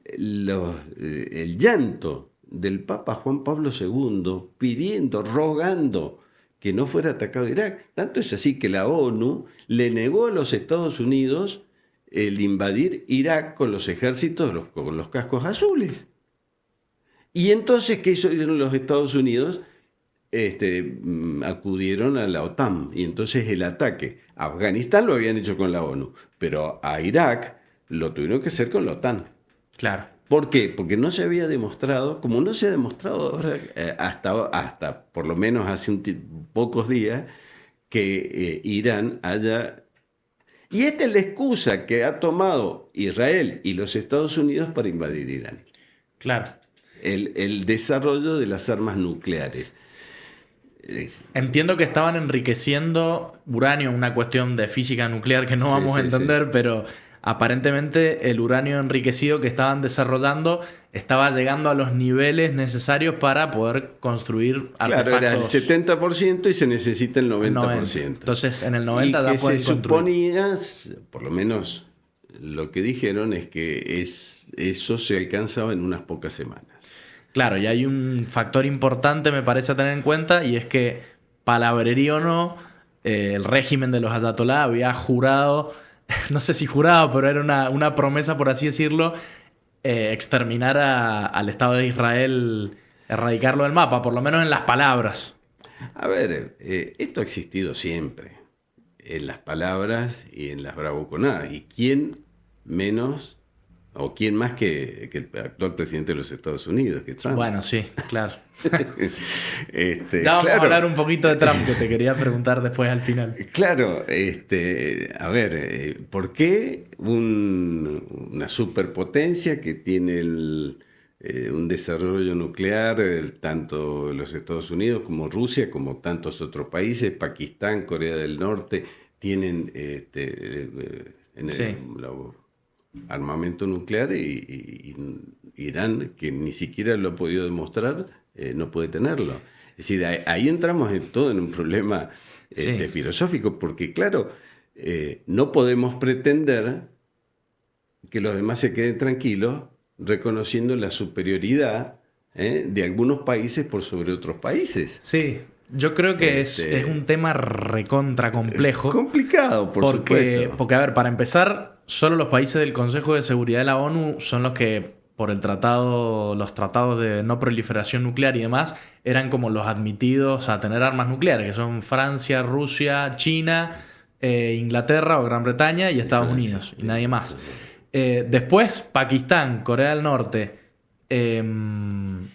el llanto del Papa Juan Pablo II pidiendo, rogando que no fuera atacado Irak. Tanto es así que la ONU le negó a los Estados Unidos el invadir Irak con los ejércitos, con los cascos azules. Y entonces, ¿qué hicieron los Estados Unidos? Acudieron a la OTAN. Y entonces el ataque a Afganistán lo habían hecho con la ONU, pero a Irak lo tuvieron que hacer con la OTAN. Claro. ¿Por qué? Porque no se había demostrado, como no se ha demostrado ahora, hasta por lo menos hace pocos días, que Irán haya... Y esta es la excusa que ha tomado Israel y los Estados Unidos para invadir Irán. Claro. El desarrollo de las armas nucleares. Entiendo que estaban enriqueciendo uranio, una cuestión de física nuclear que no vamos a entender, pero aparentemente el uranio enriquecido que estaban desarrollando estaba llegando a los niveles necesarios para poder construir artefactos. Claro, era el 70% y se necesita el 90%. Entonces, en el 90% y ya que pueden se construir. suponía, por lo menos lo que dijeron es que eso se alcanzaba en unas pocas semanas. Claro, y hay un factor importante, me parece, a tener en cuenta, y es que, palabrería o no, el régimen de los ayatolá había jurado, no sé si jurado, pero era una promesa, por así decirlo, exterminar al Estado de Israel, erradicarlo del mapa, por lo menos en las palabras. A ver, esto ha existido siempre, en las palabras y en las bravuconadas. ¿Y quién menos... ¿O quién más que el actual presidente de los Estados Unidos, que Trump? Bueno, sí, claro. Ya vamos a hablar un poquito de Trump, que te quería preguntar después al final. Claro, a ver, ¿por qué una superpotencia que tiene un desarrollo nuclear, tanto los Estados Unidos como Rusia, como tantos otros países, Pakistán, Corea del Norte, tienen armamento nuclear y Irán, que ni siquiera lo ha podido demostrar, no puede tenerlo? Es decir, ahí entramos en un problema filosófico, porque claro, no podemos pretender que los demás se queden tranquilos reconociendo la superioridad de algunos países por sobre otros países. Sí, yo creo que es un tema recontra complejo. Complicado, por supuesto. Porque, a ver, para empezar, solo los países del Consejo de Seguridad de la ONU son los que, por los tratados de no proliferación nuclear y demás, eran como los admitidos a tener armas nucleares, que son Francia, Rusia, China, Inglaterra o Gran Bretaña y Estados Unidos, y nadie más. Después, Pakistán, Corea del Norte, ¿quién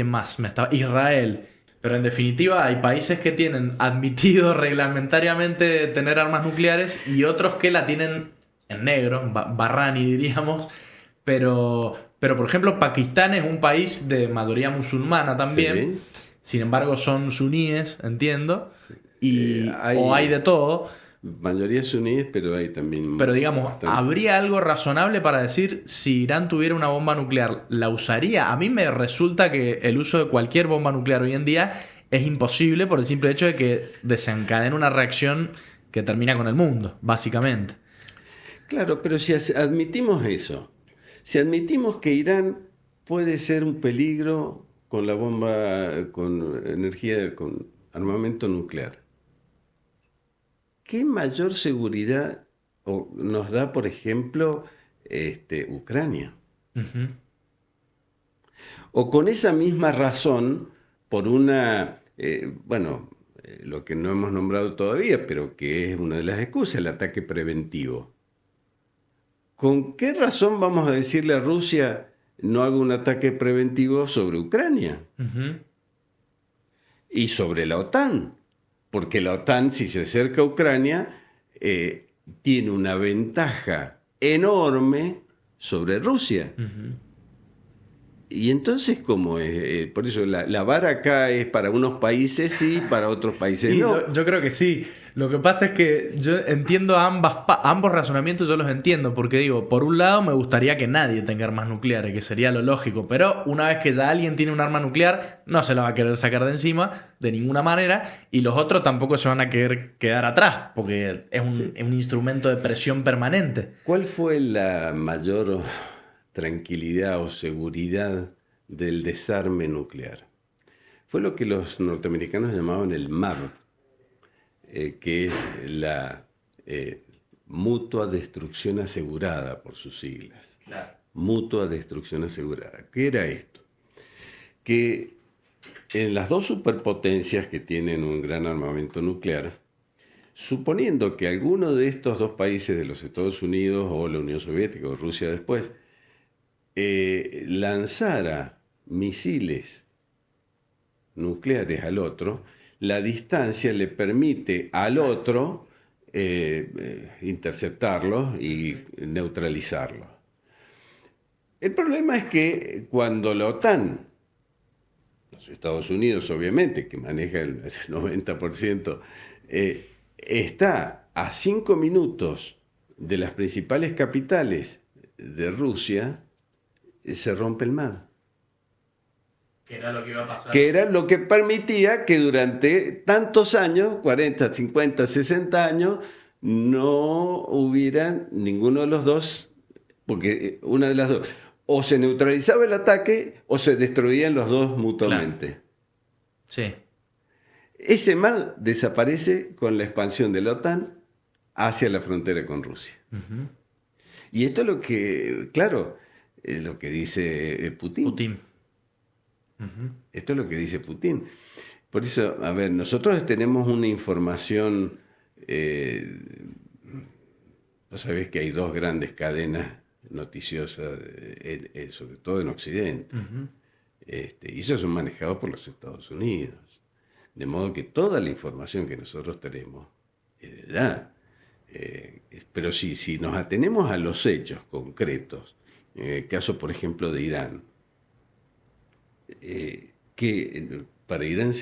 más? Israel. Pero en definitiva hay países que tienen admitido reglamentariamente tener armas nucleares y otros que la tienen en negro, Barrani diríamos. Pero por ejemplo, Pakistán es un país de mayoría musulmana también. Sí. Sin embargo, son suníes, entiendo. Sí. Hay de todo. Mayoría suníes, pero hay también... Pero digamos, bastante. ¿habría algo razonable para decir si Irán tuviera una bomba nuclear, la usaría? A mí me resulta que el uso de cualquier bomba nuclear hoy en día es imposible por el simple hecho de que desencadena una reacción que termina con el mundo, básicamente. Claro, pero si admitimos eso, si admitimos que Irán puede ser un peligro con la bomba, con energía, con armamento nuclear, ¿qué mayor seguridad nos da, por ejemplo, Ucrania? Uh-huh. O con esa misma razón, por lo que no hemos nombrado todavía, pero que es una de las excusas, el ataque preventivo. ¿Con qué razón vamos a decirle a Rusia no haga un ataque preventivo sobre Ucrania? Uh-huh. Y sobre la OTAN. Porque la OTAN, si se acerca a Ucrania, tiene una ventaja enorme sobre Rusia. Uh-huh. Y entonces, ¿cómo es? Por eso la vara acá es para unos países y para otros países Y no. yo creo que sí. Lo que pasa es que yo entiendo ambos razonamientos, yo los entiendo, porque digo, por un lado me gustaría que nadie tenga armas nucleares, que sería lo lógico, pero una vez que ya alguien tiene un arma nuclear, no se la va a querer sacar de encima de ninguna manera, y los otros tampoco se van a querer quedar atrás, porque es un instrumento de presión permanente. ¿Cuál fue la mayor tranquilidad o seguridad del desarme nuclear? Fue lo que los norteamericanos llamaban el MAR, que es la mutua destrucción asegurada, por sus siglas. Claro. Mutua destrucción asegurada. ¿Qué era esto? Que en las dos superpotencias que tienen un gran armamento nuclear, suponiendo que alguno de estos dos países de los Estados Unidos o la Unión Soviética o Rusia después lanzara misiles nucleares al otro, la distancia le permite al otro interceptarlos y neutralizarlos. El problema es que cuando la OTAN, los Estados Unidos obviamente, que maneja el 90%, está a 5 minutos de las principales capitales de Rusia, se rompe el MAD. Que era lo que iba a pasar. Que era lo que permitía que durante tantos años, 40, 50, 60 años, no hubiera ninguno de los dos, porque una de las dos, o se neutralizaba el ataque o se destruían los dos mutuamente. Claro. Sí. Ese MAD desaparece con la expansión de la OTAN hacia la frontera con Rusia. Uh-huh. Y esto es lo que, claro, es lo que dice Putin. Uh-huh. Esto es lo que dice Putin. Por eso, a ver, nosotros tenemos una información, vos sabés que hay dos grandes cadenas noticiosas, sobre todo en Occidente, uh-huh. Y esos son manejados por los Estados Unidos. De modo que toda la información que nosotros tenemos es de allá. Pero si nos atenemos a los hechos concretos, en el caso, por ejemplo, de Irán, que para Irán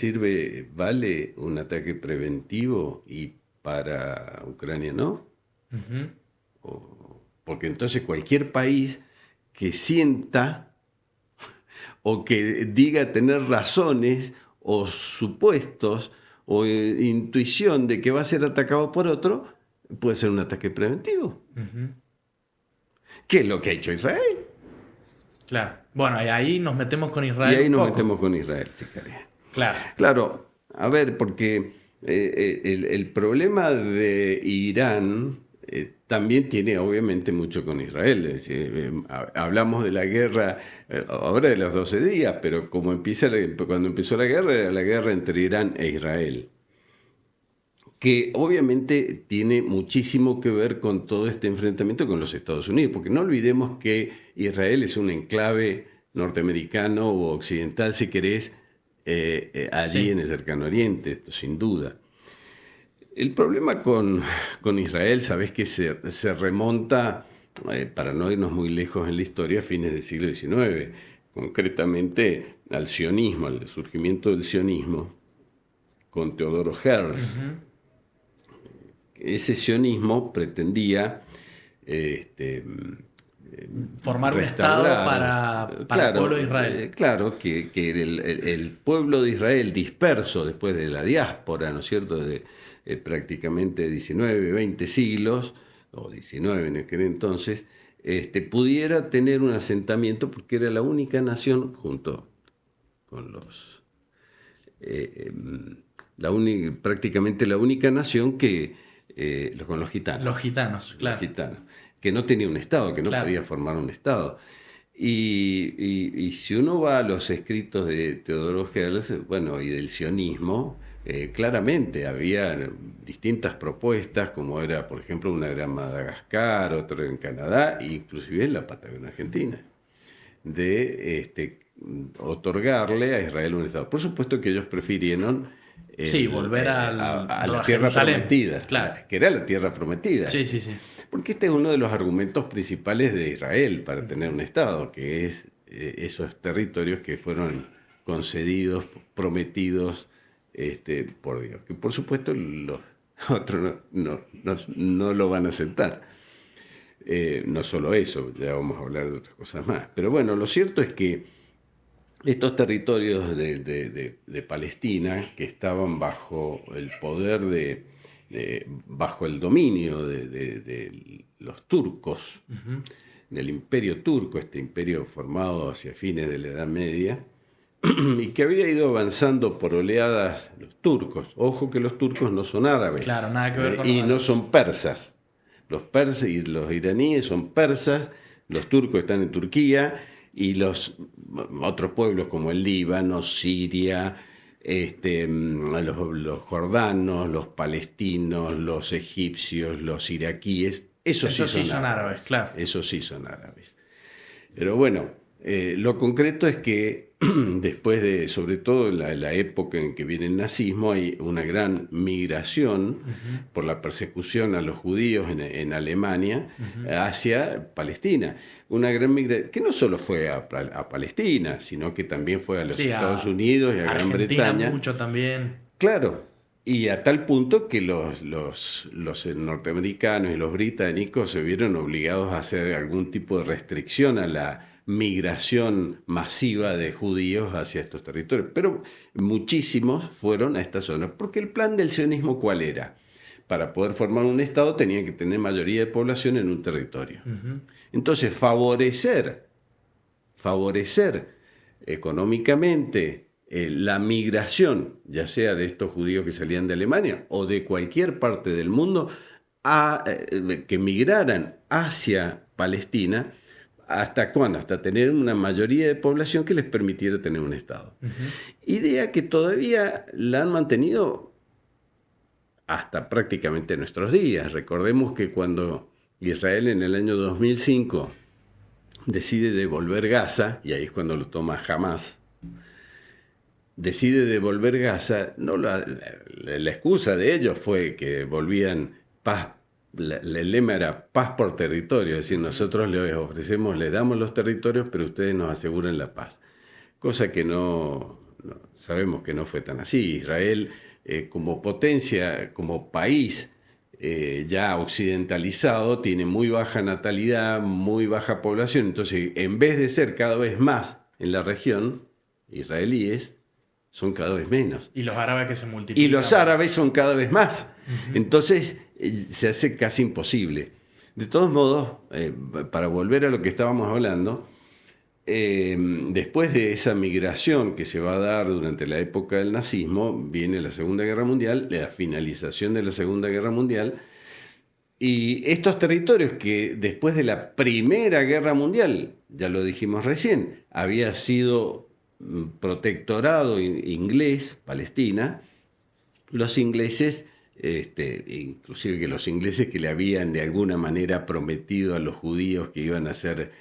vale un ataque preventivo y para Ucrania no. Uh-huh. Porque entonces cualquier país que sienta o que diga tener razones o supuestos o intuición de que va a ser atacado por otro, puede ser un ataque preventivo. Uh-huh. ¿Qué es lo que ha hecho Israel? Claro. Bueno, y ahí nos metemos con Israel. Y ahí nos metemos con Israel, si querés. Claro. Claro, a ver, porque el problema de Irán también tiene obviamente mucho con Israel. Es decir, hablamos de la guerra ahora de los 12 días, pero cuando empezó la guerra, era la guerra entre Irán e Israel, que obviamente tiene muchísimo que ver con todo este enfrentamiento con los Estados Unidos, porque no olvidemos que Israel es un enclave norteamericano o occidental, si querés, allí en el Cercano Oriente, esto sin duda. El problema con Israel, sabés que se remonta, para no irnos muy lejos en la historia, a fines del siglo XIX, concretamente al sionismo, al surgimiento del sionismo, con Teodoro Herz. Uh-huh. Ese sionismo pretendía formar un estado para el pueblo de Israel. Claro, que el pueblo de Israel disperso después de la diáspora, ¿no es cierto?, de prácticamente 19, 20 siglos, o 19 en aquel entonces, pudiera tener un asentamiento porque era la única nación, junto con los... prácticamente la única nación que... con los gitanos. Los gitanos, claro. Los gitanos, que no tenía un Estado, que no podía formar un Estado. Y si uno va a los escritos de Teodoro Herz, bueno, y del sionismo, claramente había distintas propuestas, como era, por ejemplo, una era en Madagascar, otra en Canadá, e inclusive en la Patagonia Argentina, de otorgarle a Israel un Estado. Por supuesto que ellos prefirieron volver a la tierra prometida, claro. Que era la tierra prometida. Sí. Porque este es uno de los argumentos principales de Israel para tener un Estado, que es esos territorios que fueron concedidos, prometidos por Dios. Que por supuesto los otros no lo van a aceptar. No solo eso, ya vamos a hablar de otras cosas más. Pero bueno, lo cierto es que estos territorios de Palestina, que estaban bajo el poder bajo el dominio de los turcos, del imperio turco, este imperio formado hacia fines de la Edad Media, y que había ido avanzando por oleadas los turcos. Ojo que los turcos no son árabes. Claro, nada que ver con y los no árabes. son persas. Los persas y los iraníes son persas, los turcos están en Turquía, y los otros pueblos como el Líbano, Siria, los jordanos, los palestinos, los egipcios, los iraquíes, esos sí son árabes, claro. Esos sí son árabes. Pero bueno, lo concreto es que después de, sobre todo en la época en que viene el nazismo, hay una gran migración por la persecución a los judíos en Alemania hacia Palestina. Una gran migración que no solo fue a Palestina, sino que también fue a los Estados Unidos y a Gran Bretaña. Mucho también. Claro. Y a tal punto que los norteamericanos y los británicos se vieron obligados a hacer algún tipo de restricción a la migración masiva de judíos hacia estos territorios. Pero muchísimos fueron a esta zona. Porque el plan del sionismo, ¿cuál era? Para poder formar un Estado tenía que tener mayoría de población en un territorio. Entonces, favorecer económicamente la migración, ya sea de estos judíos que salían de Alemania o de cualquier parte del mundo, que migraran hacia Palestina. ¿Hasta cuándo? Hasta tener una mayoría de población que les permitiera tener un Estado. Idea que todavía la han mantenido hasta prácticamente nuestros días. Recordemos que cuando Israel en el año 2005 decide devolver Gaza, y ahí es cuando lo toma Hamás, decide devolver Gaza, no la excusa de ellos fue que volvían paz. El lema era paz por territorio, es decir, nosotros les ofrecemos, les damos los territorios, pero ustedes nos aseguran la paz. Cosa que no sabemos que no fue tan así. Israel, como potencia, como país ya occidentalizado, tiene muy baja natalidad, muy baja población. Entonces, en vez de ser cada vez más en la región, israelíes son cada vez menos. Y los árabes que se multiplican. Y los árabes son cada vez más. Entonces, se hace casi imposible. De todos modos, para volver a lo que estábamos hablando, después de esa migración que se va a dar durante la época del nazismo, viene la Segunda Guerra Mundial, la finalización de la Segunda Guerra Mundial, y estos territorios que después de la Primera Guerra Mundial, ya lo dijimos recién, había sido protectorado inglés, Palestina, los ingleses, inclusive que los ingleses que le habían de alguna manera prometido a los judíos que iban a ser,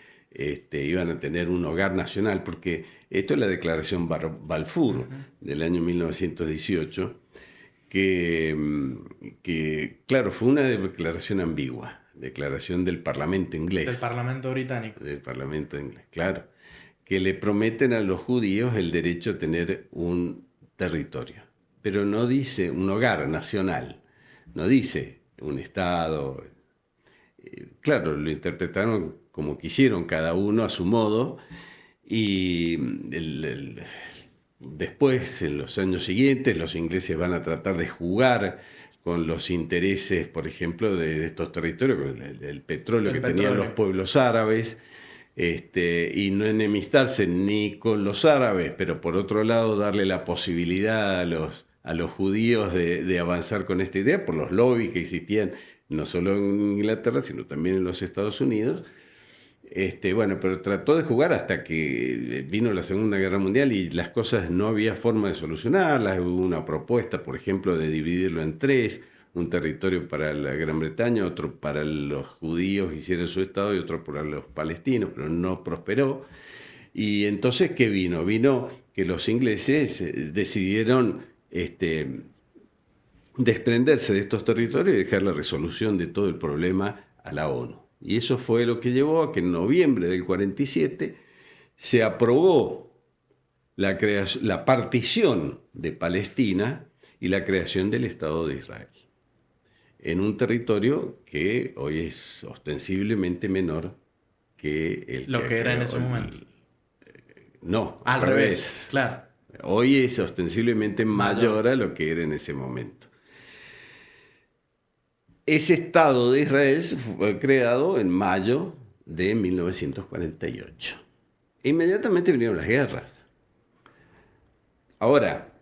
iban a tener un hogar nacional, porque esto es la Declaración Balfour del año 1918, que claro, fue una declaración ambigua, declaración del Parlamento inglés. Del Parlamento británico. Del Parlamento inglés, claro, que le prometen a los judíos el derecho a tener un territorio. Pero no dice un hogar nacional, no dice un Estado. Claro, lo interpretaron como quisieron cada uno a su modo, y después, en los años siguientes, los ingleses van a tratar de jugar con los intereses, por ejemplo, de estos territorios, el petróleo que tenían los pueblos árabes, y no enemistarse ni con los árabes, pero por otro lado darle la posibilidad a los judíos de avanzar con esta idea por los lobbies que existían no solo en Inglaterra, sino también en los Estados Unidos. Bueno, pero trató de jugar hasta que vino la Segunda Guerra Mundial y las cosas no había forma de solucionarlas. Hubo una propuesta, por ejemplo, de dividirlo en tres: un territorio para la Gran Bretaña, otro para los judíos, hicieron su Estado, y otro para los palestinos, pero no prosperó. Y entonces, ¿qué vino? Vino que los ingleses decidieron desprenderse de estos territorios y dejar la resolución de todo el problema a la ONU. Y eso fue lo que llevó a que en noviembre del 47 se aprobó la partición de Palestina y la creación del Estado de Israel, en un territorio que hoy es ostensiblemente menor que el Lo que era en ese momento. No, Al revés, claro. Hoy es ostensiblemente Mayor. mayor a lo que era en ese momento. Ese Estado de Israel fue creado en mayo de 1948. Inmediatamente vinieron las guerras. Ahora,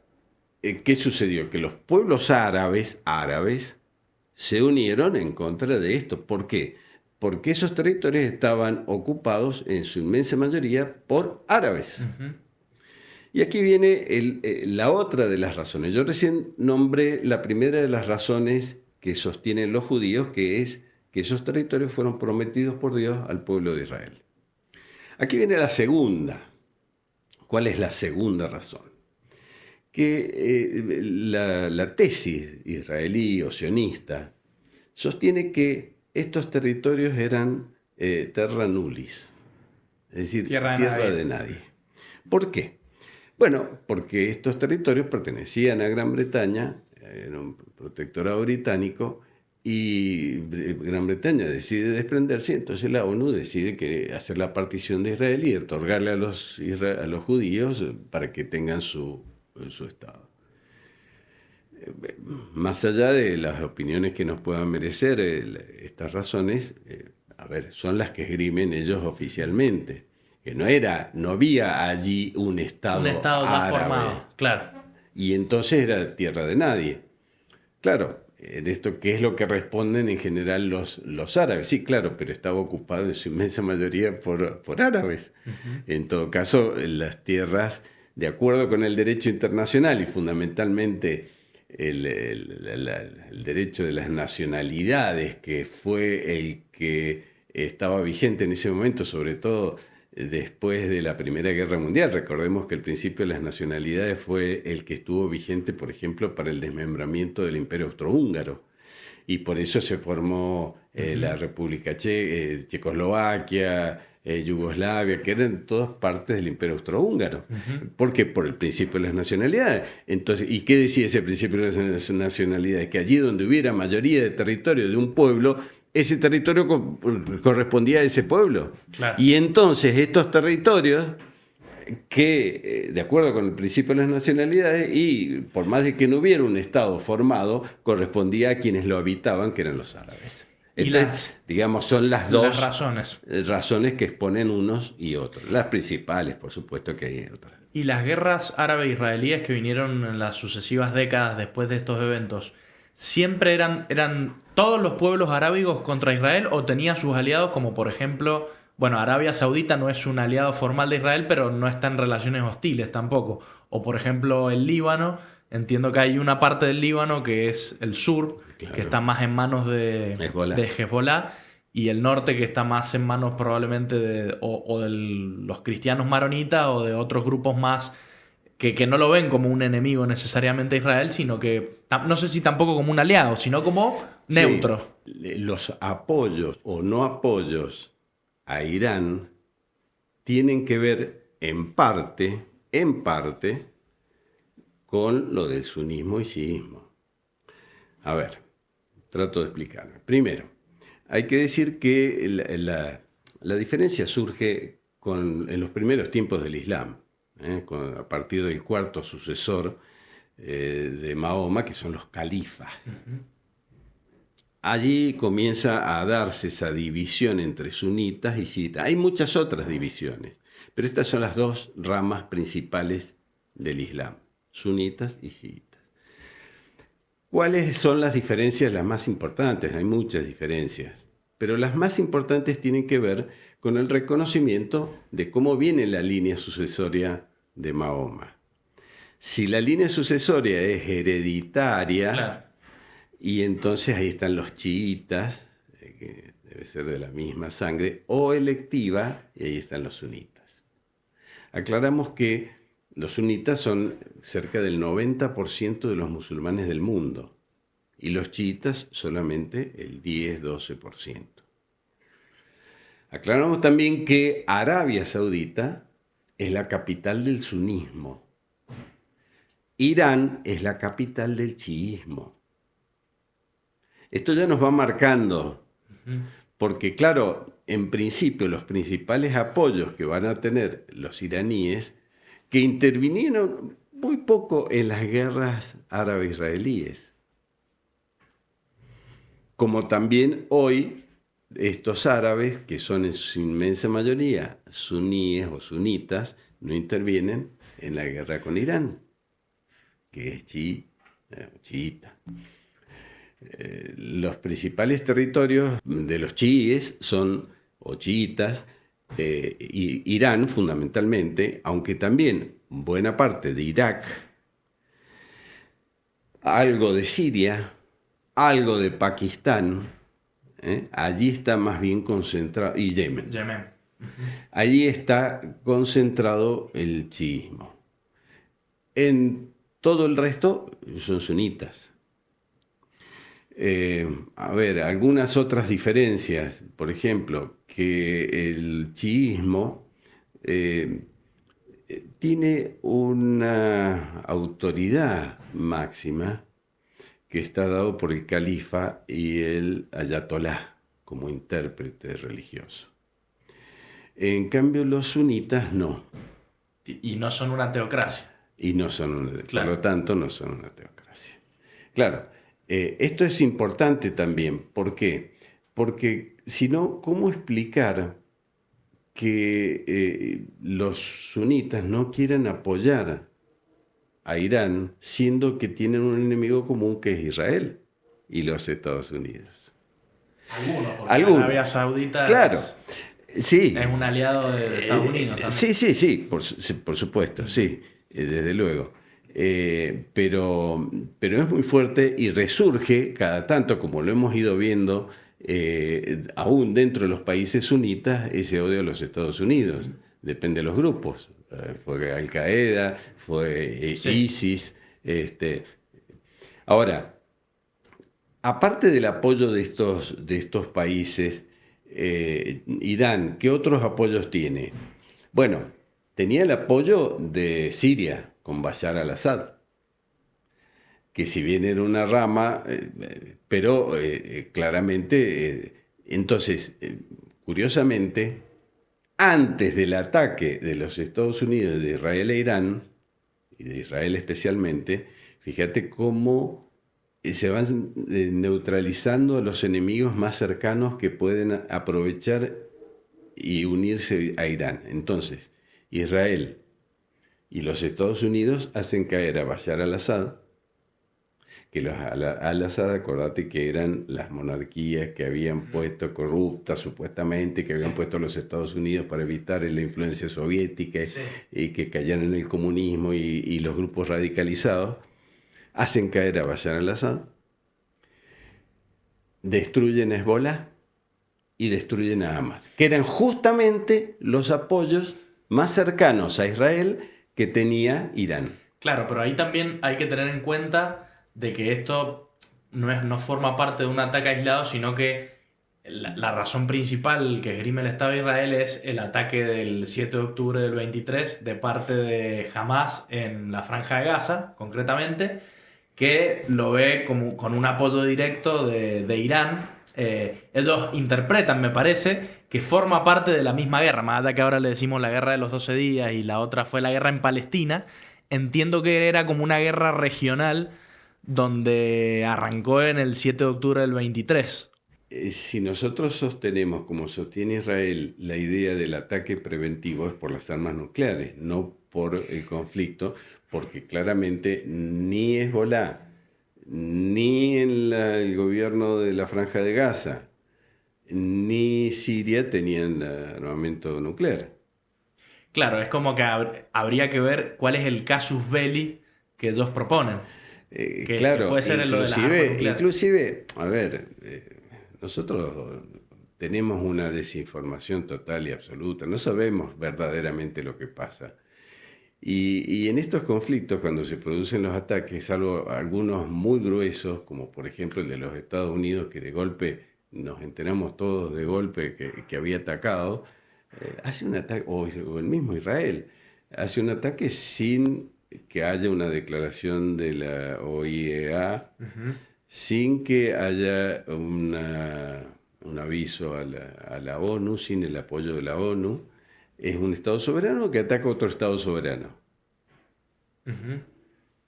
¿qué sucedió? Que los pueblos árabes se unieron en contra de esto. ¿Por qué? Porque esos territorios estaban ocupados en su inmensa mayoría por árabes. Ujú. Y aquí viene la otra de las razones. Yo recién nombré la primera de las razones que sostienen los judíos, que es que esos territorios fueron prometidos por Dios al pueblo de Israel. Aquí viene la segunda. ¿Cuál es la segunda razón? Que la tesis israelí o sionista sostiene que estos territorios eran terra nullis, es decir, Tierra de nadie. ¿Por qué? Bueno, porque estos territorios pertenecían a Gran Bretaña, era un protectorado británico, y Gran Bretaña decide desprenderse, entonces la ONU decide hacer la partición de Israel y otorgarle a los judíos para que tengan su Estado. Más allá de las opiniones que nos puedan merecer estas razones, son las que esgrimen ellos oficialmente. Que no había allí un Estado ya árabe. formado, claro. Y entonces era tierra de nadie. Claro, en esto, ¿qué es lo que responden en general los árabes? Sí, claro, pero estaba ocupado en su inmensa mayoría por árabes. Uh-huh. En todo caso, las tierras, de acuerdo con el derecho internacional y fundamentalmente el derecho de las nacionalidades, que fue el que estaba vigente en ese momento, sobre todo después de la Primera Guerra Mundial. Recordemos que el principio de las nacionalidades fue el que estuvo vigente, por ejemplo, para el desmembramiento del Imperio Austrohúngaro. Y por eso se formó la República Checoslovaquia, Yugoslavia, que eran todas partes del Imperio Austrohúngaro. ¿Por qué? Por el principio de las nacionalidades. Entonces, ¿y qué decía ese principio de las nacionalidades? Que allí donde hubiera mayoría de territorio de un pueblo, ese territorio correspondía a ese pueblo. Claro. Y entonces estos territorios que, de acuerdo con el principio de las nacionalidades, y por más de que no hubiera un Estado formado, correspondía a quienes lo habitaban, que eran los árabes. Entonces, digamos, son las dos razones que exponen unos y otros. Las principales, por supuesto que hay otras. ¿Y las guerras árabe-israelíes que vinieron en las sucesivas décadas después de estos eventos, siempre eran todos los pueblos arábigos contra Israel o tenía sus aliados, como por ejemplo, bueno, Arabia Saudita no es un aliado formal de Israel, pero no está en relaciones hostiles tampoco? O por ejemplo el Líbano, entiendo que hay una parte del Líbano que es el sur, claro, que está más en manos de Hezbollah, y el norte que está más en manos probablemente de los cristianos maronitas o de otros grupos más que no lo ven como un enemigo necesariamente a Israel, sino que, no sé si tampoco como un aliado, sino como neutro. Sí, los apoyos o no apoyos a Irán tienen que ver en parte, con lo del sunismo y chiismo. A ver, trato de explicarme. Primero, hay que decir que la diferencia surge en los primeros tiempos del Islam, a partir del cuarto sucesor de Mahoma, que son los califas. Uh-huh. Allí comienza a darse esa división entre sunitas y chiitas. Hay muchas otras divisiones, pero estas son las dos ramas principales del Islam, sunitas y chiitas. ¿Cuáles son las diferencias las más importantes? Hay muchas diferencias, pero las más importantes tienen que ver con el reconocimiento de cómo viene la línea sucesoria de Mahoma. Si la línea sucesoria es hereditaria, claro, y entonces ahí están los chiitas, que debe ser de la misma sangre, o electiva, y ahí están los sunitas. Aclaramos que los sunitas son cerca del 90% de los musulmanes del mundo, y los chiitas solamente el 10-12%. Aclaramos también que Arabia Saudita es la capital del sunismo. Irán es la capital del chiismo. Esto ya nos va marcando, porque claro, en principio los principales apoyos que van a tener los iraníes, que intervinieron muy poco en las guerras árabe-israelíes, como también hoy estos árabes, que son en su inmensa mayoría suníes o sunitas, no intervienen en la guerra con Irán, que es chiita. Los principales territorios de los chiíes son, o chiitas, Irán fundamentalmente, aunque también buena parte de Irak, algo de Siria, algo de Pakistán, allí está más bien concentrado, y Yemen. Allí está concentrado el chiismo. En todo el resto son sunitas. A ver, algunas otras diferencias, por ejemplo, que el chiismo tiene una autoridad máxima que está dado por el califa y el ayatolá como intérprete religioso. En cambio, los sunitas no. Y no son una teocracia. Y no son una, claro. Por lo tanto, no son una teocracia. Claro, esto es importante también. ¿Por qué? Porque si no, ¿cómo explicar que los sunitas no quieran apoyar a Irán, siendo que tienen un enemigo común que es Israel y los Estados Unidos? Algunos, porque Arabia Saudita claro, sí. Es un aliado de Estados Unidos también. Sí, por supuesto, sí, desde luego. Pero es muy fuerte y resurge cada tanto, como lo hemos ido viendo, aún dentro de los países sunitas, ese odio a los Estados Unidos. Depende de los grupos. Fue Al-Qaeda, fue ISIS. Ahora, aparte del apoyo de estos países, Irán, ¿qué otros apoyos tiene? Bueno, tenía el apoyo de Siria con Bashar al-Assad, que si bien era una rama, pero claramente, entonces, curiosamente, antes del ataque de los Estados Unidos de Israel e Irán, y de Israel especialmente, fíjate cómo se van neutralizando a los enemigos más cercanos que pueden aprovechar y unirse a Irán. Entonces, Israel y los Estados Unidos hacen caer a Bashar al-Assad, que los al-Assad, acordate que eran las monarquías que habían puesto corruptas supuestamente, que habían puesto los Estados Unidos para evitar la influencia soviética y que cayeran en el comunismo y los grupos radicalizados. Hacen caer a Bashar al-Assad, destruyen a Hezbollah y destruyen a Hamas, que eran justamente los apoyos más cercanos a Israel que tenía Irán. Claro, pero ahí también hay que tener en cuenta de que esto no forma parte de un ataque aislado, sino que la razón principal que esgrime el Estado de Israel es el ataque del 7 de octubre del 23 de parte de Hamas en la Franja de Gaza, concretamente, que lo ve como con un apoyo directo de Irán. Ellos interpretan, me parece, que forma parte de la misma guerra, más allá que ahora le decimos la guerra de los 12 días y la otra fue la guerra en Palestina. Entiendo que era como una guerra regional donde arrancó en el 7 de octubre del 23. Si nosotros sostenemos, como sostiene Israel, la idea del ataque preventivo es por las armas nucleares, no por el conflicto, porque claramente ni Hezbollah, ni el gobierno de la Franja de Gaza, ni Siria tenían armamento nuclear. Claro, es como que habría que ver cuál es el casus belli que ellos proponen. Claro, puede ser lo de las armas nucleares. Inclusive, a ver, nosotros tenemos una desinformación total y absoluta, no sabemos verdaderamente lo que pasa. Y en estos conflictos, cuando se producen los ataques, salvo algunos muy gruesos, como por ejemplo el de los Estados Unidos, que de golpe nos enteramos todos de golpe que había atacado, hace un ataque, o el mismo Israel, hace un ataque sin que haya una declaración de la OIEA, sin que haya un aviso a la ONU, sin el apoyo de la ONU. Es un Estado soberano que ataca a otro Estado soberano.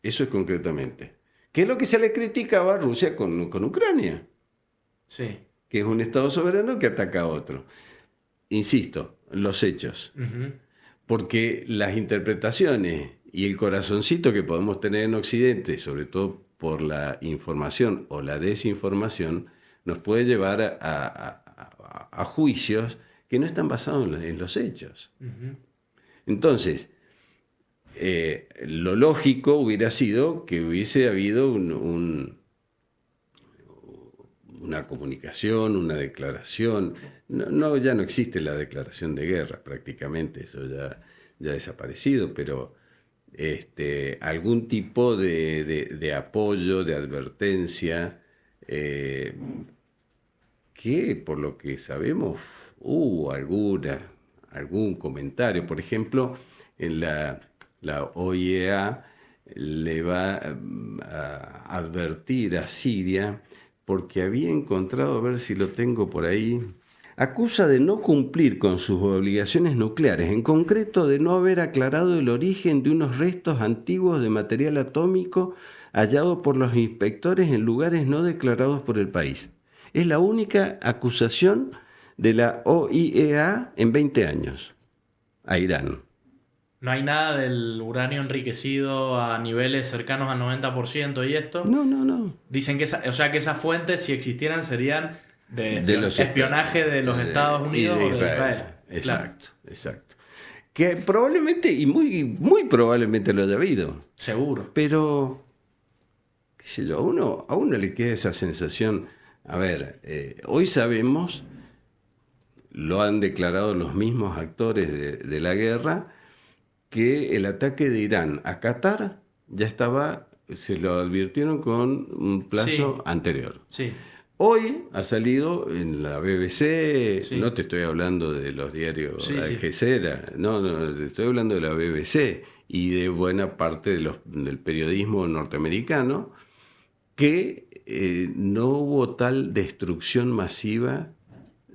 Eso es concretamente. ¿Qué es lo que se le criticaba a Rusia con Ucrania? Sí. Que es un Estado soberano que ataca a otro. Insisto, los hechos. Porque las interpretaciones y el corazoncito que podemos tener en Occidente, sobre todo por la información o la desinformación, nos puede llevar a juicios que no están basados en los hechos. Entonces, lo lógico hubiera sido que hubiese habido una comunicación, una declaración. No, ya no existe la declaración de guerra prácticamente, eso ya ha desaparecido, pero algún tipo de apoyo, de advertencia, que por lo que sabemos hubo algún comentario. Por ejemplo, en la OIEA le va a advertir a Siria porque había encontrado, a ver si lo tengo por ahí, acusa de no cumplir con sus obligaciones nucleares, en concreto de no haber aclarado el origen de unos restos antiguos de material atómico hallados por los inspectores en lugares no declarados por el país. Es la única acusación de la OIEA en 20 años a Irán. ¿No hay nada del uranio enriquecido a niveles cercanos al 90% y esto? No. Dicen que esas fuentes, si existieran, serían de los espionaje de los Estados Unidos y o de Israel. Exacto, claro. Exacto. Que probablemente, y muy, muy probablemente lo haya habido. Seguro. Pero, qué sé yo, a uno le queda esa sensación. A ver, hoy sabemos, lo han declarado los mismos actores de la guerra, que el ataque de Irán a Qatar ya estaba, se lo advirtieron con un plazo anterior. Sí. Hoy ha salido en la BBC, Sí. No te estoy hablando de los diarios Sí, Al Jazeera, no, te estoy hablando de la BBC y de buena parte del periodismo norteamericano, que no hubo tal destrucción masiva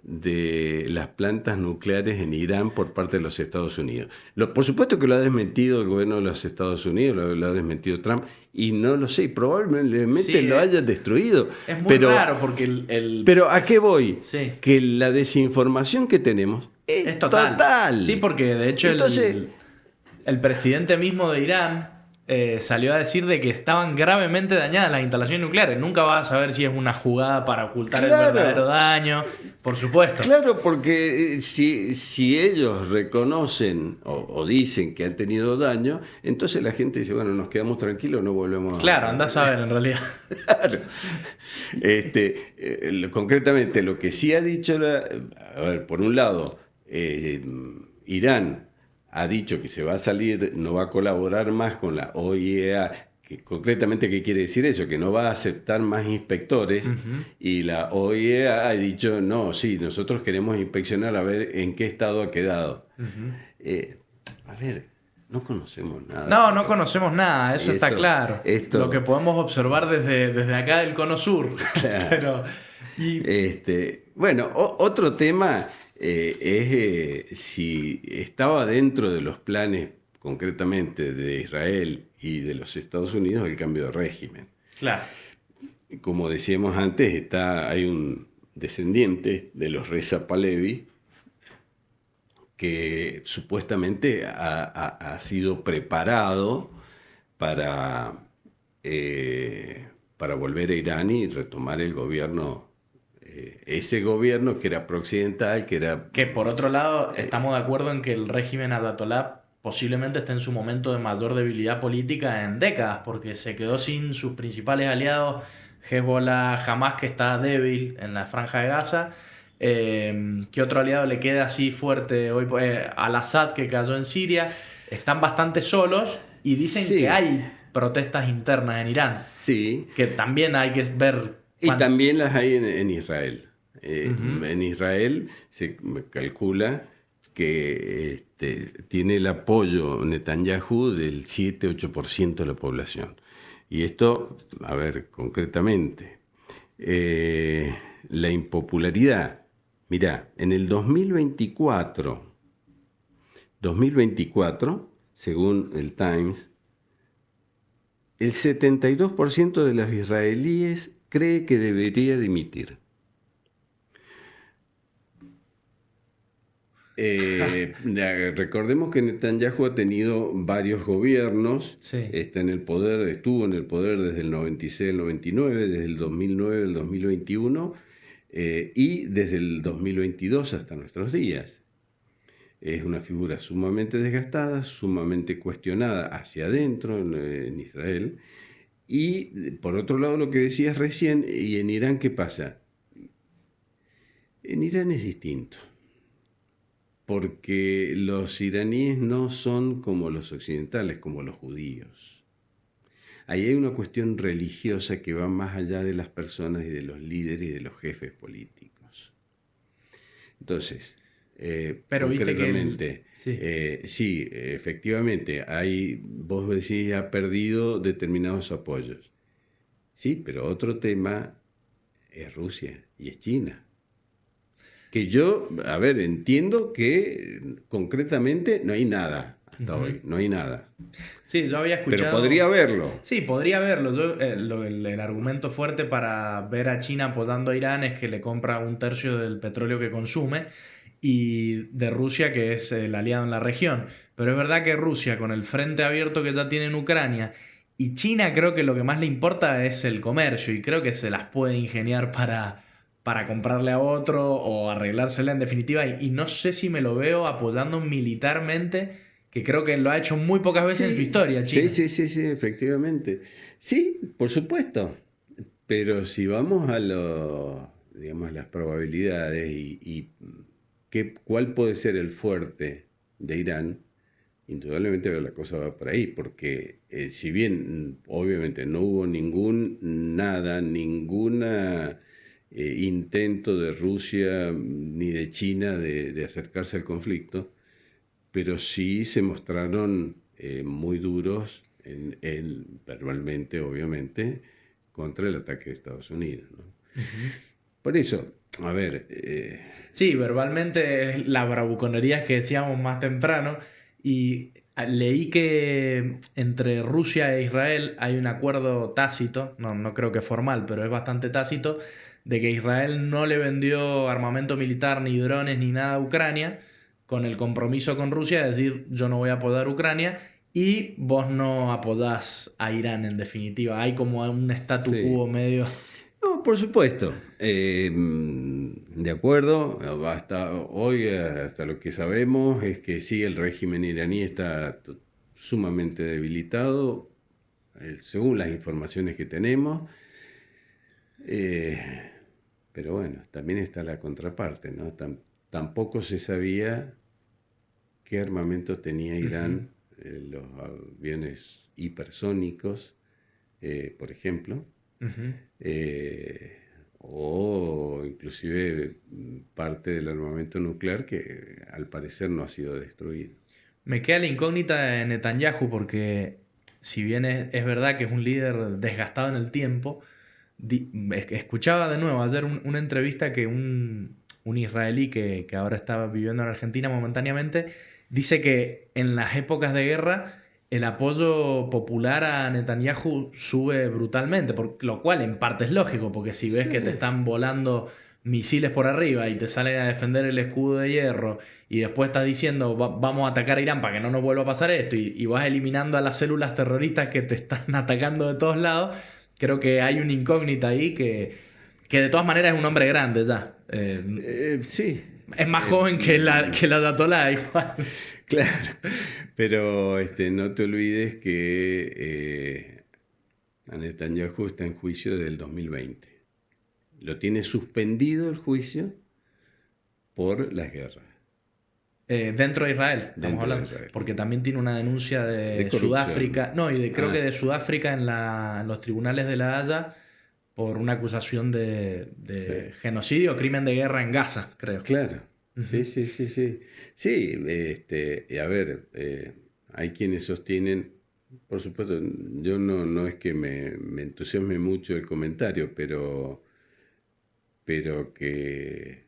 de las plantas nucleares en Irán por parte de los Estados Unidos. Por supuesto que lo ha desmentido el gobierno de los Estados Unidos, lo ha desmentido Trump, y no lo sé, probablemente lo haya destruido. Es muy raro porque Pero ¿a qué voy? Sí. Que la desinformación que tenemos es total. Sí, porque de hecho el presidente mismo de Irán salió a decir de que estaban gravemente dañadas las instalaciones nucleares. Nunca vas a saber si es una jugada para ocultar el verdadero daño, por supuesto. Claro, porque si ellos reconocen o dicen que han tenido daño, entonces la gente dice, bueno, nos quedamos tranquilos, no volvemos Claro, andás a ver en realidad. Claro. Concretamente, lo que sí ha dicho, a ver, por un lado, Irán ha dicho que se va a salir, no va a colaborar más con la OIEA. Concretamente, ¿qué quiere decir eso? Que no va a aceptar más inspectores. Y la OIEA ha dicho, no, sí, nosotros queremos inspeccionar a ver en qué estado ha quedado. A ver, no conocemos nada. No conocemos nada, eso está claro. Lo que podemos observar desde acá del Cono Sur. Claro. Bueno, otro tema es si estaba dentro de los planes concretamente de Israel y de los Estados Unidos el cambio de régimen. Claro. Como decíamos antes, hay un descendiente de los Reza Pahlavi que supuestamente ha sido preparado para volver a Irán y retomar el gobierno. Ese gobierno que era prooccidental, que por otro lado estamos de acuerdo en que el régimen ayatolá posiblemente esté en su momento de mayor debilidad política en décadas, porque se quedó sin sus principales aliados, Hezbollah, Hamas, que está débil en la Franja de Gaza. ¿Qué otro aliado le queda así fuerte hoy? Al-Assad, que cayó en Siria. Están bastante solos y dicen que hay protestas internas en Irán. Sí. Que también hay que ver. Y también las hay en Israel. En Israel se calcula que tiene el apoyo Netanyahu del 7-8% de la población. Y esto, a ver, concretamente, la impopularidad. Mirá, en el 2024, según el Times, el 72% de los israelíes cree que debería dimitir. Recordemos que Netanyahu ha tenido varios gobiernos, Sí. estuvo en el poder desde el 96 al 99, desde el 2009 al 2021 y desde el 2022 hasta nuestros días. Es una figura sumamente desgastada, sumamente cuestionada hacia adentro en Israel. Y por otro lado, lo que decías recién, ¿y en Irán qué pasa? En Irán es distinto, porque los iraníes no son como los occidentales, como los judíos. Ahí hay una cuestión religiosa que va más allá de las personas y de los líderes y de los jefes políticos. Entonces, Pero viste concretamente, que sí, efectivamente, vos decís, ha perdido determinados apoyos. Sí, pero otro tema es Rusia y es China. Que yo, a ver, entiendo que concretamente no hay nada hasta hoy, no hay nada. Sí, yo había escuchado... Pero podría haberlo. Sí, podría haberlo. El argumento fuerte para ver a China apoyando a Irán es que le compra un tercio del petróleo que consume y de Rusia, que es el aliado en la región. Pero es verdad que Rusia, con el frente abierto que ya tiene en Ucrania, y China creo que lo que más le importa es el comercio y creo que se las puede ingeniar para comprarle a otro o arreglársela en definitiva. Y no sé si me lo veo apoyando militarmente, que creo que lo ha hecho muy pocas veces en su historia, China. Sí, efectivamente. Sí, por supuesto. Pero si vamos a digamos, las probabilidades y cuál puede ser el fuerte de Irán, indudablemente la cosa va por ahí, porque si bien obviamente no hubo ningún intento de Rusia ni de China de acercarse al conflicto, pero sí se mostraron muy duros verbalmente, obviamente, contra el ataque de Estados Unidos, ¿no? Por eso, a ver... Sí, verbalmente es la bravuconería que decíamos más temprano. Y leí que entre Rusia e Israel hay un acuerdo tácito, no creo que formal, pero es bastante tácito, de que Israel no le vendió armamento militar, ni drones, ni nada a Ucrania, con el compromiso con Rusia de decir yo no voy a apoyar a Ucrania y vos no apoyás a Irán en definitiva. Hay como un statu quo sí. medio... No, por supuesto. De acuerdo. Hasta hoy, hasta lo que sabemos, es que sí, el régimen iraní está sumamente debilitado, según las informaciones que tenemos. Pero bueno, también está la contraparte, ¿no? Tampoco se sabía qué armamento tenía Irán, los aviones hipersónicos, por ejemplo. O inclusive parte del armamento nuclear que al parecer no ha sido destruido. Me queda la incógnita de Netanyahu porque si bien es verdad que es un líder desgastado en el tiempo, escuchaba de nuevo ayer una entrevista que un israelí que ahora está viviendo en Argentina momentáneamente dice que en las épocas de guerra el apoyo popular a Netanyahu sube brutalmente, lo cual en parte es lógico, porque si ves que te están volando misiles por arriba y te salen a defender el escudo de hierro y después estás diciendo vamos a atacar a Irán para que no nos vuelva a pasar esto y vas eliminando a las células terroristas que te están atacando de todos lados, creo que hay una incógnita ahí que de todas maneras es un hombre grande ya. Sí. Es más joven que la ayatolá igual. Claro, pero no te olvides que Netanyahu está en juicio desde el 2020. Lo tiene suspendido el juicio por las guerras. Dentro de Israel, estamos Dentro hablando. de Israel. Porque también tiene una denuncia de corrupción. Sudáfrica. No, creo que de Sudáfrica en los tribunales de La Haya por una acusación de Sí. genocidio o crimen de guerra en Gaza, creo. Claro. Sí, sí, sí, sí. Sí, a ver, hay quienes sostienen, por supuesto, yo no es que me entusiasme mucho el comentario, pero que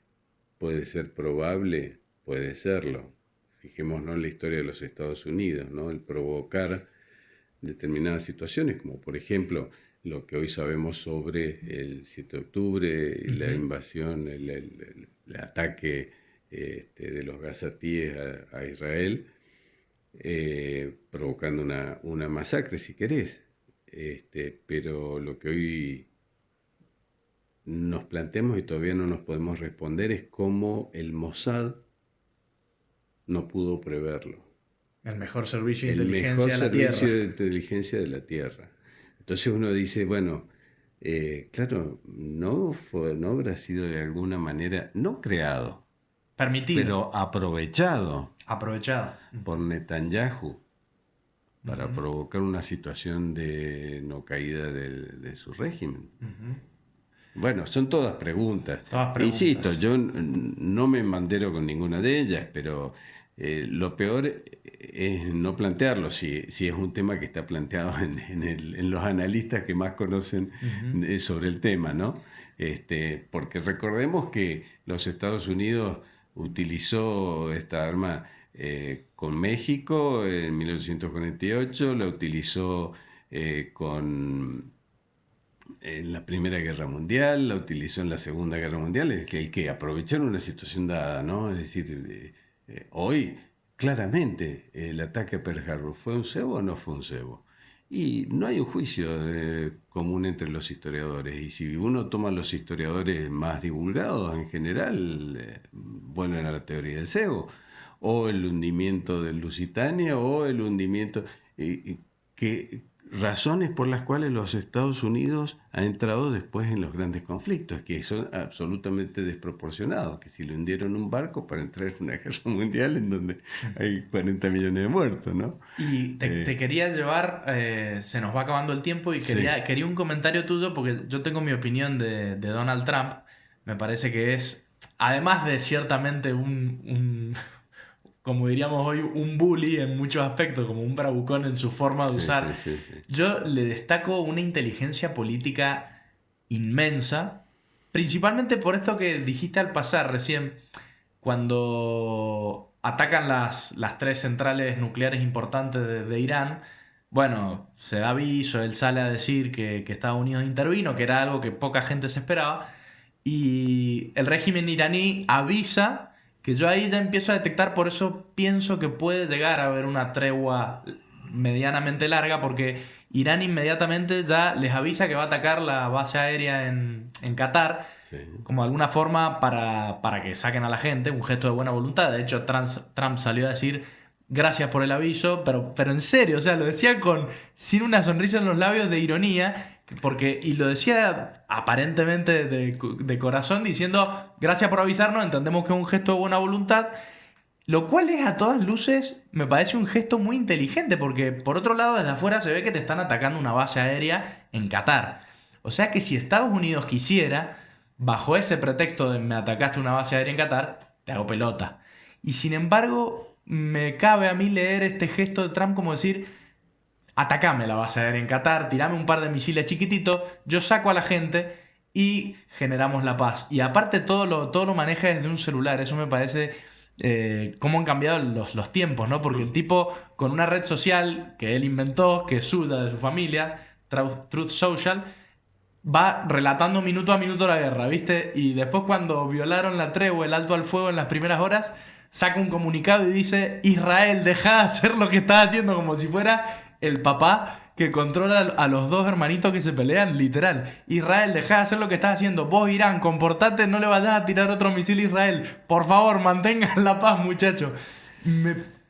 puede ser probable, puede serlo. Fijémonos en la historia de los Estados Unidos, ¿no? El provocar determinadas situaciones, como por ejemplo lo que hoy sabemos sobre el 7 de octubre, la Ujú. invasión, el ataque de los gazatíes a Israel, provocando una masacre, si querés. Pero lo que hoy nos planteamos y todavía no nos podemos responder es cómo el Mossad no pudo preverlo. El mejor servicio de El mejor inteligencia de la Tierra. servicio de inteligencia de la Tierra. Entonces uno dice, bueno, claro, no habrá sido de alguna manera, no creado, Permitido. pero aprovechado Aprovechado. por Netanyahu para Ujú. provocar una situación de no caída de su régimen. Ujú. Bueno, son todas preguntas. Todas Insisto, preguntas. yo no me embandero con ninguna de ellas, pero lo peor es no plantearlo, si es un tema que está planteado en los analistas que más conocen Ujú. sobre el tema, ¿no? Porque recordemos que los Estados Unidos utilizó esta arma con México en 1948, la utilizó con en la Primera Guerra Mundial, la utilizó en la Segunda Guerra Mundial, es que el que aprovecharon una situación dada, ¿no? Es decir, hoy claramente el ataque a Pearl Harbor, ¿fue un cebo o no fue un cebo? Y no hay un juicio común entre los historiadores, y si uno toma los historiadores más divulgados en general, vuelven a la teoría del cebo, o el hundimiento del Lusitania, o el hundimiento... que razones por las cuales los Estados Unidos han entrado después en los grandes conflictos, que son absolutamente desproporcionados, que si le hundieron un barco para entrar en una guerra mundial en donde hay 40 millones de muertos, ¿no? Y te quería llevar, se nos va acabando el tiempo y Sí, quería un comentario tuyo porque yo tengo mi opinión de Donald Trump. Me parece que es, además de ciertamente como diríamos hoy, un bully en muchos aspectos, como un bravucón en su forma de sí, sí, usar, sí, sí. yo le destaco una inteligencia política inmensa, principalmente por esto que dijiste al pasar recién, cuando atacan las tres centrales nucleares importantes de Irán. Bueno, se da aviso, él sale a decir que Estados Unidos intervino, que era algo que poca gente se esperaba, y el régimen iraní avisa, que yo ahí ya empiezo a detectar, por eso pienso que puede llegar a haber una tregua medianamente larga, porque Irán inmediatamente ya les avisa que va a atacar la base aérea en Qatar, Sí. como de alguna forma para que saquen a la gente, un gesto de buena voluntad. De hecho, Trump salió a decir gracias por el aviso, pero en serio, o sea, lo decía sin una sonrisa en los labios de ironía, y lo decía aparentemente de corazón, diciendo gracias por avisarnos, entendemos que es un gesto de buena voluntad. Lo cual es a todas luces, me parece un gesto muy inteligente, porque por otro lado desde afuera se ve que te están atacando una base aérea en Qatar. O sea que si Estados Unidos quisiera, bajo ese pretexto de me atacaste una base aérea en Qatar, te hago pelota. Y sin embargo, me cabe a mí leer este gesto de Trump como decir, atacame la base aérea en Qatar, tirame un par de misiles chiquititos, yo saco a la gente y generamos la paz. Y aparte todo lo maneja desde un celular, eso me parece cómo han cambiado los tiempos, ¿no? Porque el tipo con una red social que él inventó, que es suya, de su familia, Truth Social, va relatando minuto a minuto la guerra, ¿viste? Y después cuando violaron la tregua, el alto al fuego en las primeras horas, saca un comunicado y dice, Israel, deja de hacer lo que estás haciendo, como si fuera el papá que controla a los dos hermanitos que se pelean, literal. Israel, deja de hacer lo que estás haciendo. Vos, Irán, comportate, no le vayas a tirar otro misil a Israel. Por favor, mantengan la paz, muchachos.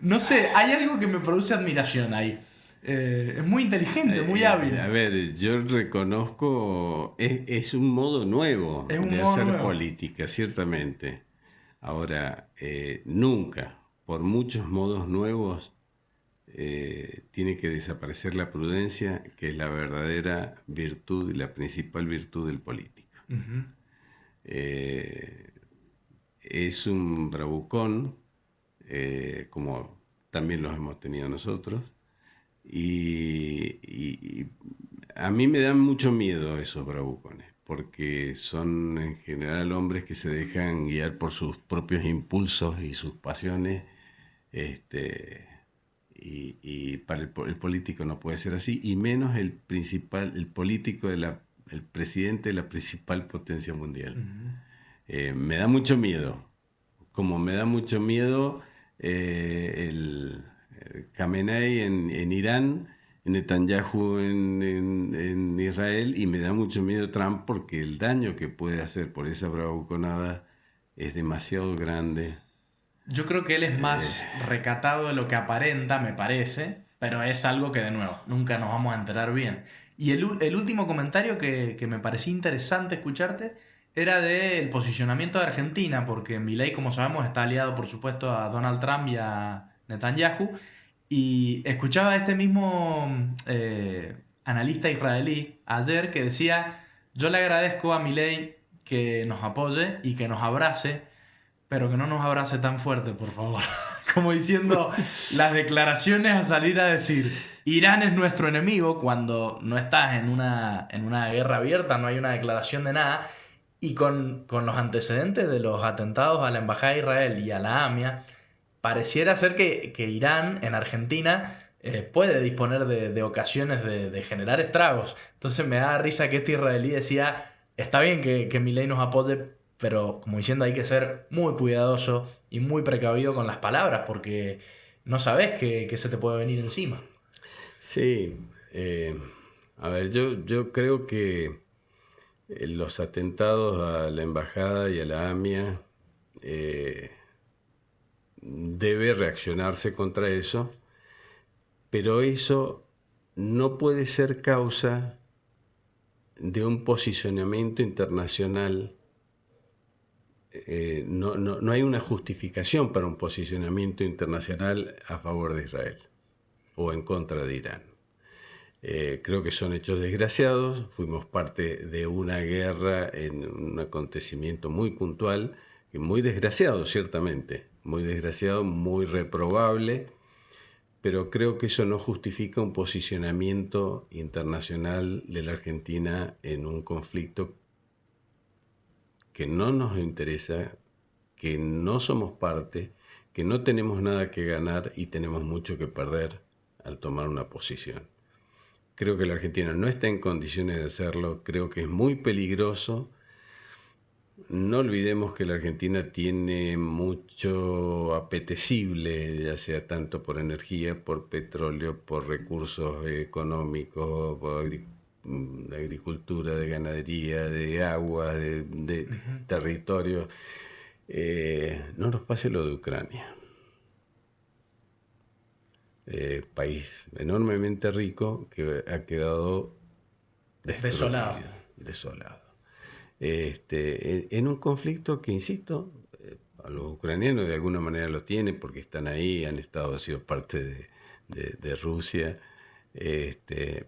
No sé, hay algo que me produce admiración ahí. Es muy inteligente, muy hábil. A ver, yo reconozco, es un modo nuevo Es un de modo hacer nuevo. política, ciertamente. Ahora, nunca, por muchos modos nuevos, tiene que desaparecer la prudencia, que es la verdadera virtud y la principal virtud del político. Ujú. Eh, es un bravucón, como también los hemos tenido nosotros, y a mí me dan mucho miedo esos bravucones, porque son en general hombres que se dejan guiar por sus propios impulsos y sus pasiones, este, y para el político no puede ser así, y menos el político el presidente de la principal potencia mundial. Me da mucho miedo, como me da mucho miedo el Khamenei en Irán, Netanyahu en Israel, y me da mucho miedo Trump porque el daño que puede hacer por esa bravuconada es demasiado grande. Yo creo que él es más recatado de lo que aparenta, me parece, pero es algo que, de nuevo, nunca nos vamos a enterar bien. Y el último comentario que me parecía interesante escucharte era del posicionamiento de Argentina, porque Milei, como sabemos, está aliado, por supuesto, a Donald Trump y a Netanyahu. Y escuchaba a este mismo analista israelí ayer que decía: yo le agradezco a Milei que nos apoye y que nos abrace, pero que no nos abrace tan fuerte, por favor. Como diciendo, las declaraciones a salir a decir Irán es nuestro enemigo cuando no estás en una guerra abierta, no hay una declaración de nada, y con los antecedentes de los atentados a la Embajada de Israel y a la AMIA, pareciera ser que Irán en Argentina puede disponer de ocasiones de generar estragos. Entonces me da risa que este israelí decía: está bien que Milei nos apoye, pero como diciendo, hay que ser muy cuidadoso y muy precavido con las palabras, porque no sabes que se te puede venir encima. Sí, a ver, yo creo que los atentados a la embajada y a la AMIA debe reaccionarse contra eso, pero eso no puede ser causa de un posicionamiento internacional. No hay una justificación para un posicionamiento internacional a favor de Israel o en contra de Irán. Creo que son hechos desgraciados. Fuimos parte de una guerra en un acontecimiento muy puntual, muy desgraciado, ciertamente, muy desgraciado, muy reprobable, pero creo que eso no justifica un posicionamiento internacional de la Argentina en un conflicto que no nos interesa, que no somos parte, que no tenemos nada que ganar y tenemos mucho que perder al tomar una posición. Creo que la Argentina no está en condiciones de hacerlo, creo que es muy peligroso. No olvidemos que la Argentina tiene mucho apetecible, ya sea tanto por energía, por petróleo, por recursos económicos, por de agricultura, de ganadería, de agua, de territorio. No nos pase lo de Ucrania. País enormemente rico que ha quedado desolado. En un conflicto que, insisto, a los ucranianos de alguna manera lo tienen porque están ahí, han sido parte de Rusia,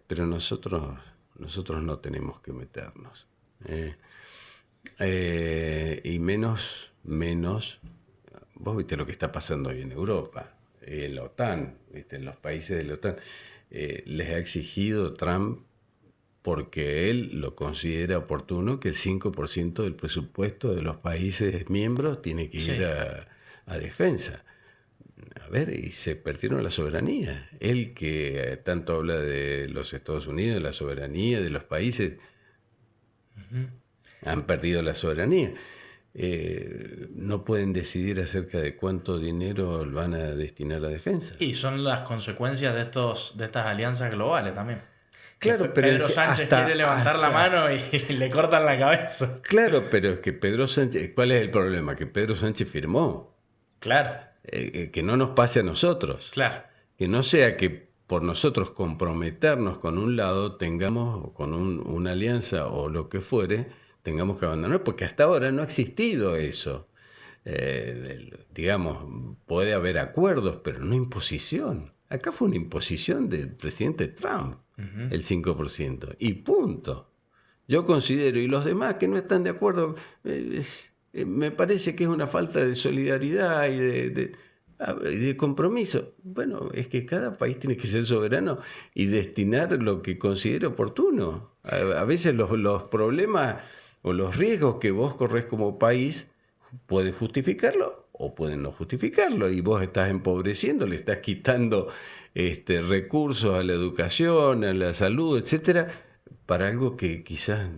pero nosotros no tenemos que meternos. Y menos, vos viste lo que está pasando hoy en Europa, la OTAN, ¿viste? En los países de la OTAN, les ha exigido Trump, porque él lo considera oportuno, que el 5% del presupuesto de los países miembros tiene que ir a defensa. A ver, y se perdieron la soberanía. Él que tanto habla de los Estados Unidos, de la soberanía de los países, han perdido la soberanía. No pueden decidir acerca de cuánto dinero van a destinar a la defensa. Y son las consecuencias de estas alianzas globales también. Claro, pero Pedro Sánchez quiere levantar la mano y le cortan la cabeza. Claro, pero es que Pedro Sánchez, ¿cuál es el problema? Que Pedro Sánchez firmó. Claro. Que no nos pase a nosotros. Claro. Que no sea que por nosotros comprometernos con un lado, tengamos, con una alianza o lo que fuere, tengamos que abandonar, porque hasta ahora no ha existido eso. Digamos, puede haber acuerdos, pero no imposición. Acá fue una imposición del presidente Trump, el 5%, y punto. Yo considero, y los demás que no están de acuerdo, me parece que es una falta de solidaridad y de compromiso. Bueno, es que cada país tiene que ser soberano y destinar lo que considere oportuno. A veces los problemas o los riesgos que vos corres como país pueden justificarlo o pueden no justificarlo, y vos estás empobreciendo, le estás quitando recursos a la educación, a la salud, etcétera, para algo que quizás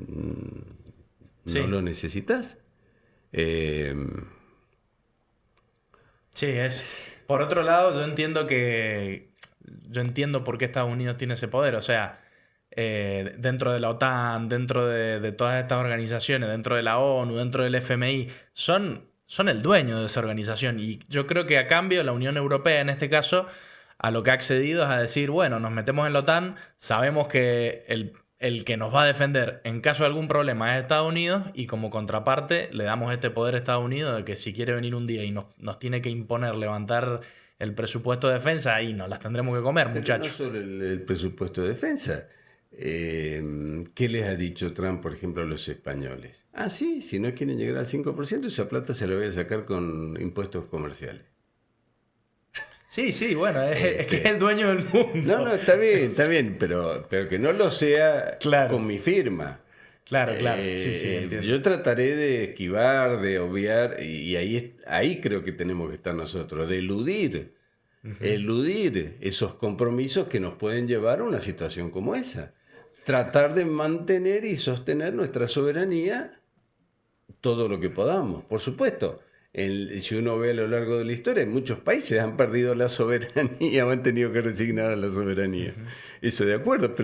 Sí. no lo necesitas. Sí, es. Por otro lado, yo entiendo por qué Estados Unidos tiene ese poder. O sea, dentro de la OTAN, dentro de todas estas organizaciones, dentro de la ONU, dentro del FMI, son el dueño de esa organización. Y yo creo que a cambio la Unión Europea, en este caso, a lo que ha accedido es a decir, bueno, nos metemos en la OTAN, sabemos que el que nos va a defender en caso de algún problema es Estados Unidos, y como contraparte le damos este poder a Estados Unidos de que si quiere venir un día y nos tiene que imponer levantar el presupuesto de defensa, ahí nos las tendremos que comer, Pero muchachos. no solo el presupuesto de defensa. ¿Qué les ha dicho Trump, por ejemplo, a los españoles? Ah, sí, si no quieren llegar al 5%, esa plata se la voy a sacar con impuestos comerciales. Sí, sí, bueno, es que es el dueño del mundo. No, está bien, pero que no lo sea Claro. con mi firma. Claro, sí, entiendo. Yo trataré de esquivar, de obviar, y ahí creo que tenemos que estar nosotros, de eludir esos compromisos que nos pueden llevar a una situación como esa. Tratar de mantener y sostener nuestra soberanía todo lo que podamos, por supuesto. Si uno ve a lo largo de la historia, muchos países han perdido la soberanía o han tenido que resignar a la soberanía. Eso de acuerdo,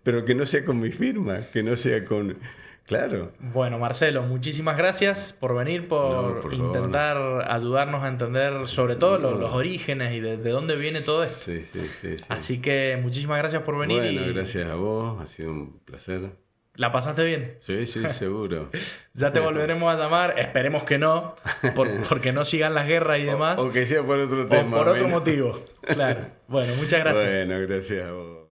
pero que no sea con mi firma, que no sea con... Claro. Bueno, Marcelo, muchísimas gracias por venir, por intentar ayudarnos a entender sobre todo los orígenes y de dónde viene todo esto. Sí. Así que muchísimas gracias por venir. Bueno, gracias a vos, ha sido un placer. ¿La pasaste bien? Sí, seguro. Ya te volveremos a llamar, esperemos que no, porque no sigan las guerras y demás. O que sea por otro tema. O por otro motivo, claro. Bueno, muchas gracias. Bueno, gracias a vos.